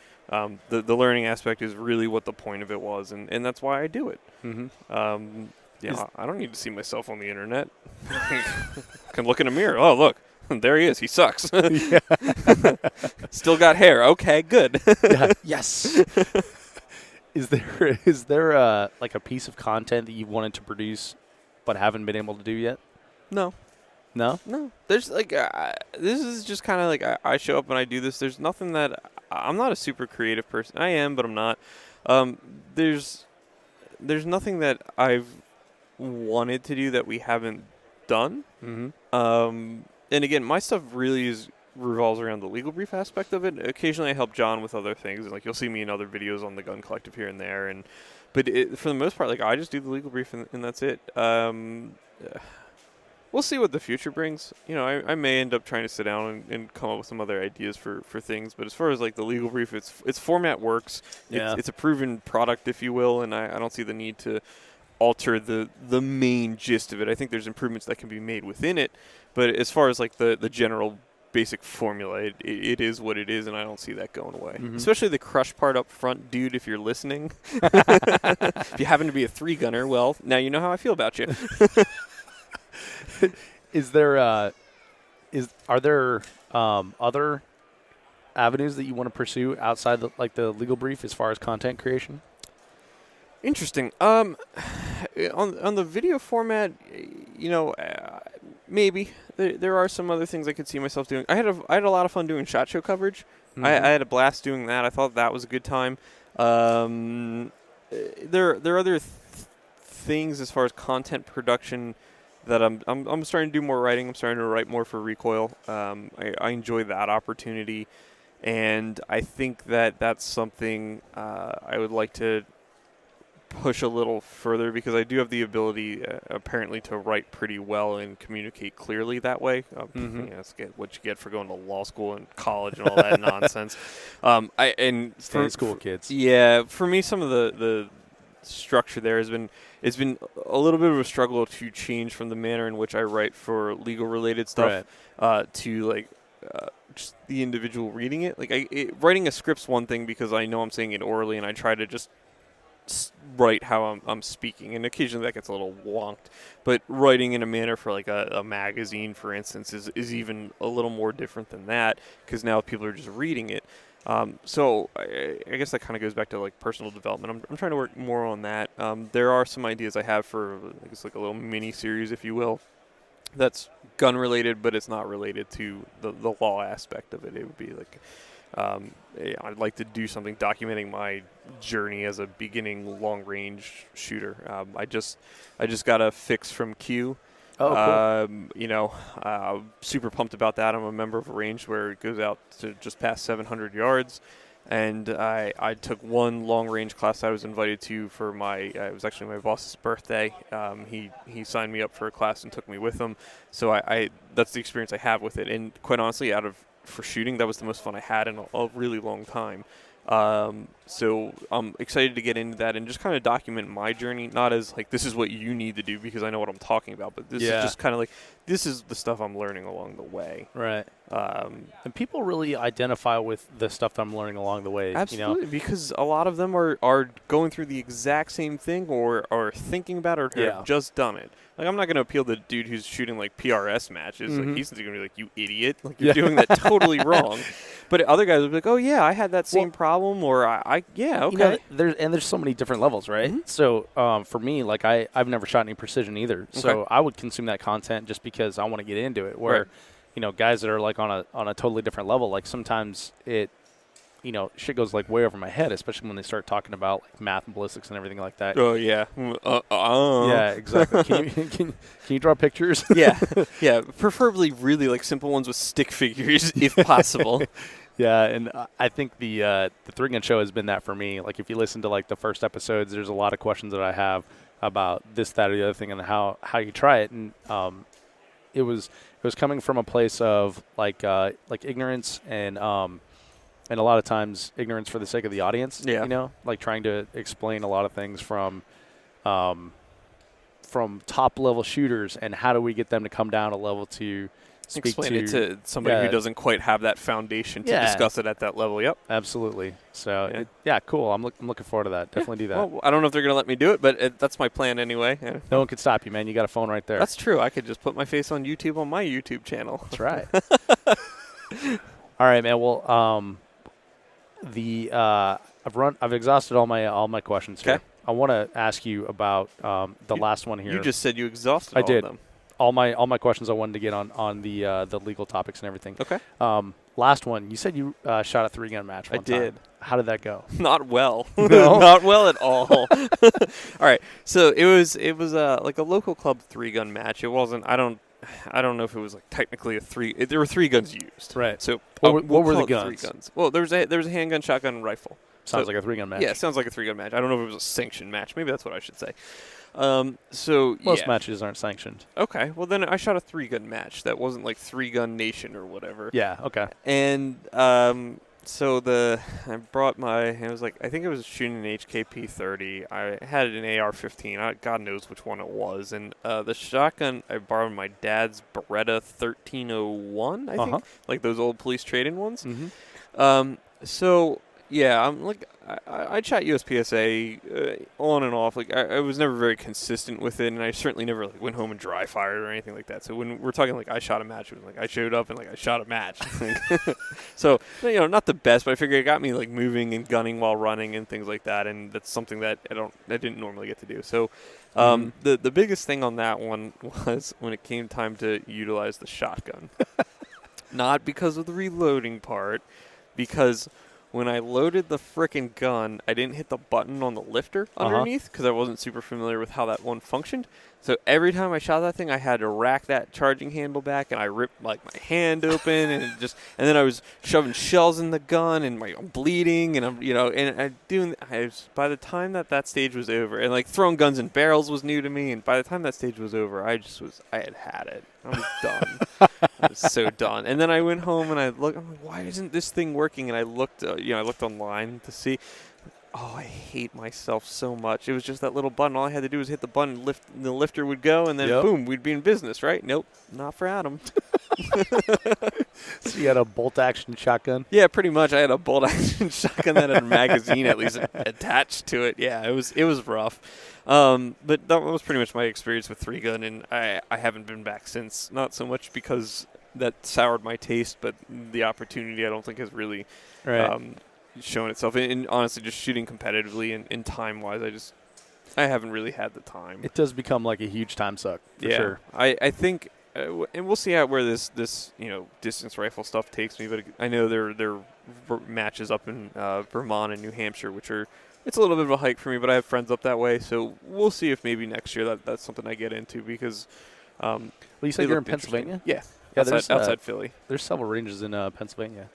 the learning aspect is really what the point of it was, and that's why I do it. I don't need to see myself on the internet. I can look in a mirror. Oh, look, there he is. He sucks. Still got hair. Okay, good. Yes. Is there like a piece of content that you've wanted to produce but haven't been able to do yet? No. There's like this is just kind of like I show up and I do this. There's nothing that I'm not a super creative person. I am, but I'm not. There's nothing that I've wanted to do that we haven't done. And again, my stuff really revolves around the legal brief aspect of it. Occasionally I help John with other things, and like you'll see me in other videos on the Gun Collective here and there, but for the most part, like, I just do the legal brief and that's it. We'll see what the future brings. I may end up trying to sit down and come up with some other ideas for things, but as far as like the legal brief, its format works. It's a proven product, if you will, and I don't see the need to alter the main gist of it. I think there's improvements that can be made within it, but as far as like the general basic formula, it is what it is, and I don't see that going away. Especially the crush part up front, dude, if you're listening. If you happen to be a 3-gunner, well, now you know how I feel about you. Are there other avenues that you want to pursue outside the legal brief as far as content creation? Interesting. on the video format, maybe there are some other things I could see myself doing. I had a lot of fun doing SHOT Show coverage. I had a blast doing that. I thought that was a good time. There are other things as far as content production that I'm starting to do more writing. I'm starting to write more for Recoil. I enjoy that opportunity, and I think that's something I would like to push a little further, because I do have the ability apparently to write pretty well and communicate clearly that way. That's what you get for going to law school and college and all that nonsense. Stay in school, kids. Yeah, for me, some of the structure there has been a little bit of a struggle to change from the manner in which I write for legal related stuff to just the individual reading it. Writing a script's one thing because I know I'm saying it orally, and I try to just write how I'm speaking, and occasionally that gets a little wonked. But writing in a manner for a magazine, for instance, is even a little more different than that, because now people are just reading it. So I guess that kind of goes back to personal development. I'm trying to work more on that. There are some ideas I have for I guess a little mini series, if you will, that's gun related, but it's not related to the law aspect of it. It would be I'd like to do something documenting my journey as a beginning long range shooter. I just got a fix from Q. Oh, cool. Super pumped about that. I'm a member of a range where it goes out to just past 700 yards. And I took one long range class I was invited to for it was actually my boss's birthday. He signed me up for a class and took me with him. So I that's the experience I have with it. And quite honestly, for shooting, that was the most fun I had in a really long time. So I'm excited to get into that and just kind of document my journey, not as this is what you need to do because I know what I'm talking about, but this is just kind of this is the stuff I'm learning along the way. Right. And people really identify with the stuff that I'm learning along the way. Absolutely, because a lot of them are going through the exact same thing or are thinking about it or have just done it. I'm not going to appeal to the dude who's shooting PRS matches. He's going to be like, you idiot. You're doing that totally wrong. But other guys will be like, oh, yeah, I had that same problem, or okay. There's so many different levels, right? So for me, I've never shot any precision either. Okay. So I would consume that content just because I want to get into it. Where, guys that are on a totally different level, sometimes it, shit goes way over my head, especially when they start talking about math and ballistics and everything like that. Oh yeah. Yeah, exactly. Can you draw pictures? Yeah. Preferably really simple ones with stick figures, if possible. Yeah, and I think the 3-Gun Show has been that for me. If you listen to the first episodes, there's a lot of questions that I have about this, that, or the other thing, and how you try it. And it was coming from a place of ignorance and a lot of times ignorance for the sake of the audience. Yeah. Trying to explain a lot of things from top level shooters and how do we get them to come down a level to explain it to somebody who doesn't quite have that foundation to discuss it at that level. Yep, absolutely. So cool. I'm looking forward to that. Definitely do that. Well, I don't know if they're going to let me do it, but that's my plan anyway. No one can stop you, man. You got a phone right there. That's true. I could just put my face on YouTube on my YouTube channel. That's right. All right, man. Well, I've exhausted all my questions here. I want to ask you about the last one here. You just said you exhausted all of them. All my questions I wanted to get on the legal topics and everything. Okay. Last one. You said you shot a 3-gun match one time. I did. How did that go? Not well. No? Not well at all. All right. So it was a local club 3-gun match. It wasn't. I don't know if it was technically a 3. There were 3 guns used. Right. So what were the guns? 3 guns. Well, there was a handgun, shotgun, and rifle. Sounds like a 3-gun match. Yeah, it sounds like a 3-gun match. I don't know if it was a sanctioned match. Maybe that's what I should say. Most matches aren't sanctioned. Okay, well then I shot a 3-gun match that wasn't 3-gun nation or whatever. Yeah. Okay. And so I brought I think it was shooting an HKP 30. I had an AR-15. God knows which one it was. And the shotgun I borrowed my dad's Beretta 1301. I think those old police trade-in ones. Mm-hmm. So Yeah, I'm like I chat USPSA on and off. Like I was never very consistent with it, and I certainly never like went home and dry fired or anything like that. So when we're talking like I shot a match, it was like I showed up and like I shot a match. So not the best, but I figure it got me like moving and gunning while running and things like that, and that's something that I didn't normally get to do. So the biggest thing on that one was when it came time to utilize the shotgun, not because of the reloading part, because when I loaded the frickin' gun, I didn't hit the button on the lifter underneath because I wasn't super familiar with how that one functioned. So every time I shot that thing, I had to rack that charging handle back, and I ripped like my hand open, and then I was shoving shells in the gun, and I'm bleeding, and by the time that stage was over, and like throwing guns in barrels was new to me, and by the time that stage was over, I had it. I was done. I was so done. And then I went home and I'm like, why isn't this thing working? And I looked, I looked online to see. Oh, I hate myself so much. It was just that little button. All I had to do was hit the button, the lifter would go, and then boom, we'd be in business, right? Nope, not for Adam. So you had a bolt-action shotgun? Yeah, pretty much. I had a bolt-action shotgun that had a magazine at least attached to it. Yeah, it was rough. But that was pretty much my experience with 3-gun, and I haven't been back since. Not so much because that soured my taste, but the opportunity I don't think has really shown itself. And honestly, just shooting competitively and time-wise, I haven't really had the time. It does become like a huge time suck, for sure. I think, and we'll see where this distance rifle stuff takes me, but I know there are matches up in Vermont and New Hampshire, it's a little bit of a hike for me, but I have friends up that way, so we'll see if maybe next year that's something I get into because. Well, you said you're in Pennsylvania? Yeah, outside Philly. There's several ranges in Pennsylvania.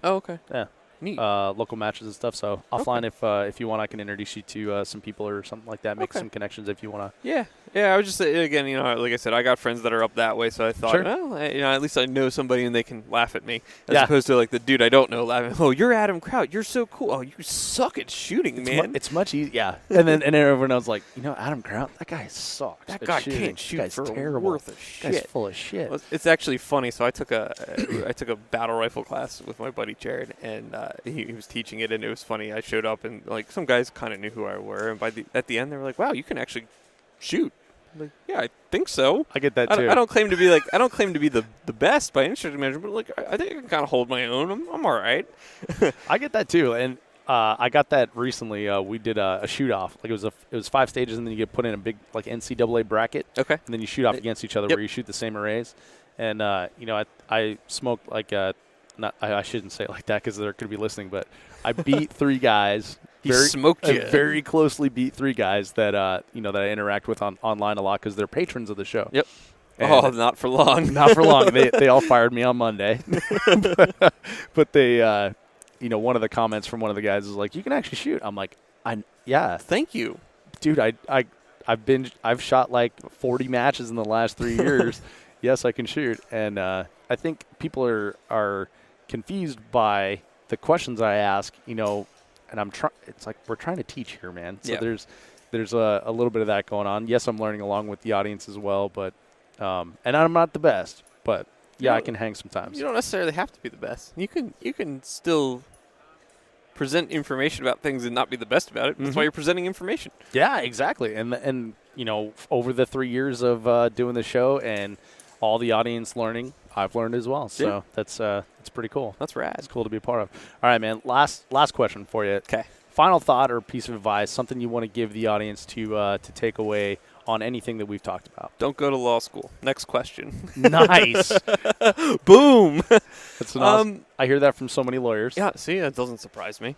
Oh, okay. Yeah. Neat. Local matches and stuff. So offline, if you want, I can introduce you to some people or something like that. Make some connections if you want to. Yeah. I was just again, like I said, I got friends that are up that way, so I thought, well, at least I know somebody and they can laugh at me, as opposed to like the dude I don't know laughing. Oh, you're Adam Kraut. You're so cool. Oh, you suck at shooting, man. It's much easier. Yeah. and then everyone else like, Adam Kraut, that guy sucks. That guy can't shoot. That guy's for terrible. Worth of shit. That guy's full of shit. Well, it's actually funny. So I took a battle rifle class with my buddy Jared, and he was teaching it, and it was funny. I showed up, and like some guys kind of knew who I were, and at the end they were like, "Wow, you can actually shoot." I'm like, yeah, I think so. I get that too. I don't claim to be the best by any stretch of measurement, but like I think I can kind of hold my own. I'm all right. I get that too, and I got that recently. We did a shoot off. Like it was 5 stages, and then you get put in a big like NCAA bracket. Okay. And then you shoot off against each other, where you shoot the same arrays. And I smoked like I shouldn't say it like that because they're going to be listening, but I beat 3 guys. Smoked you. Very closely beat 3 guys that that I interact with online a lot because they're patrons of the show. Yep. And not for long. Not for long. They all fired me on Monday, but they one of the comments from one of the guys is like, "You can actually shoot." I'm like, "Yeah, thank you, dude. I've shot like 40 matches in the last 3 years. Yes, I can shoot." And I think people are confused by the questions I ask, and I'm trying. It's like we're trying to teach here, man. So there's a little bit of that going on. Yes, I'm learning along with the audience as well, but and I'm not the best, but I can hang sometimes. You don't necessarily have to be the best. You can still present information about things and not be the best about it. That's why you're presenting information. Yeah, exactly. And over the 3 years of doing the show and all the audience learning, I've learned as well. So that's pretty cool. That's rad. It's cool to be a part of. All right, man. Last question for you. Okay. Final thought or piece of advice, something you want to give the audience to take away on anything that we've talked about. Don't go to law school. Next question. Nice. Boom. That's an awesome. I hear that from so many lawyers. Yeah. See, that doesn't surprise me.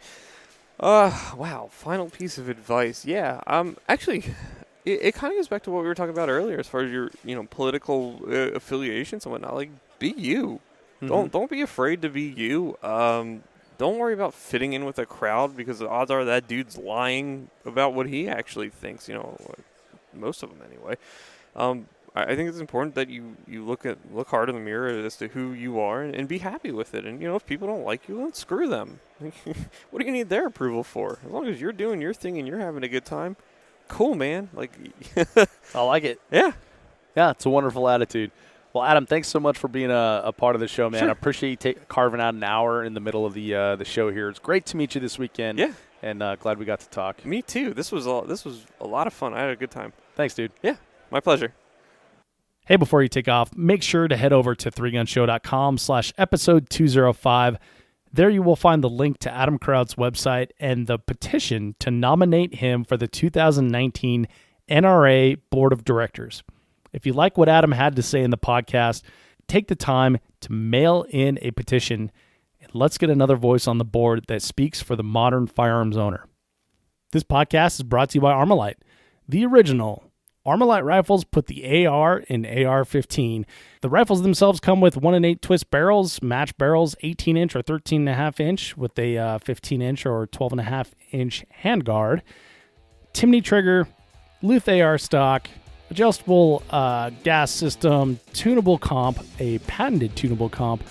Wow. Final piece of advice. Yeah. Actually. It kind of goes back to what we were talking about earlier, as far as your political affiliations and whatnot. Like, be you. Don't be afraid to be you. Don't worry about fitting in with a crowd, because the odds are that dude's lying about what he actually thinks. Most of them anyway. I think it's important that you look hard in the mirror as to who you are and be happy with it. And if people don't like you, then screw them. What do you need their approval for? As long as you're doing your thing and you're having a good time. Cool, man. Like, I like it. Yeah. Yeah, it's a wonderful attitude. Well, Adam, thanks so much for being a part of the show, man. Sure. I appreciate you carving out an hour in the middle of the show here. It's great to meet you this weekend. Yeah. And glad we got to talk. Me too. This was a lot of fun. I had a good time. Thanks, dude. Yeah, my pleasure. Hey, before you take off, make sure to head over to 3gunshow.com/episode 205. There you will find the link to Adam Kraut's website and the petition to nominate him for the 2019 NRA Board of Directors. If you like what Adam had to say in the podcast, take the time to mail in a petition, and let's get another voice on the board that speaks for the modern firearms owner. This podcast is brought to you by Armalite, the original. Armalite rifles put the AR in AR-15. The rifles themselves come with 1 8 twist barrels, match barrels, 18-inch or 13.5-inch with a 15-inch or 12.5-inch handguard, Timney trigger, Luth AR stock, adjustable gas system, tunable comp, a patented tunable comp.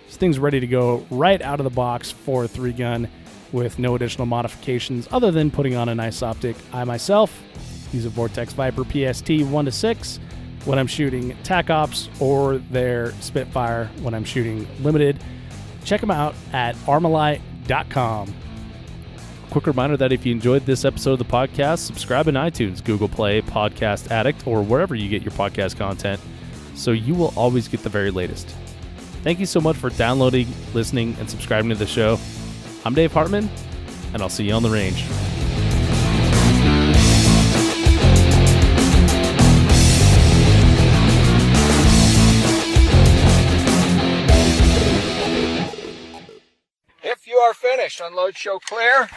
This thing's ready to go right out of the box for a 3-gun with no additional modifications other than putting on a nice optic. I myself use a Vortex Viper PST 1-6 when I'm shooting TAC Ops or their Spitfire when I'm shooting limited. Check them out at armalite.com. Quick reminder that if you enjoyed this episode of the podcast, subscribe in iTunes, Google Play, Podcast Addict, or wherever you get your podcast content so you will always get the very latest. Thank you so much for downloading, listening, and subscribing to the show. I'm Dave Hartman, and I'll see you on the range. If you are finished, unload, show clear.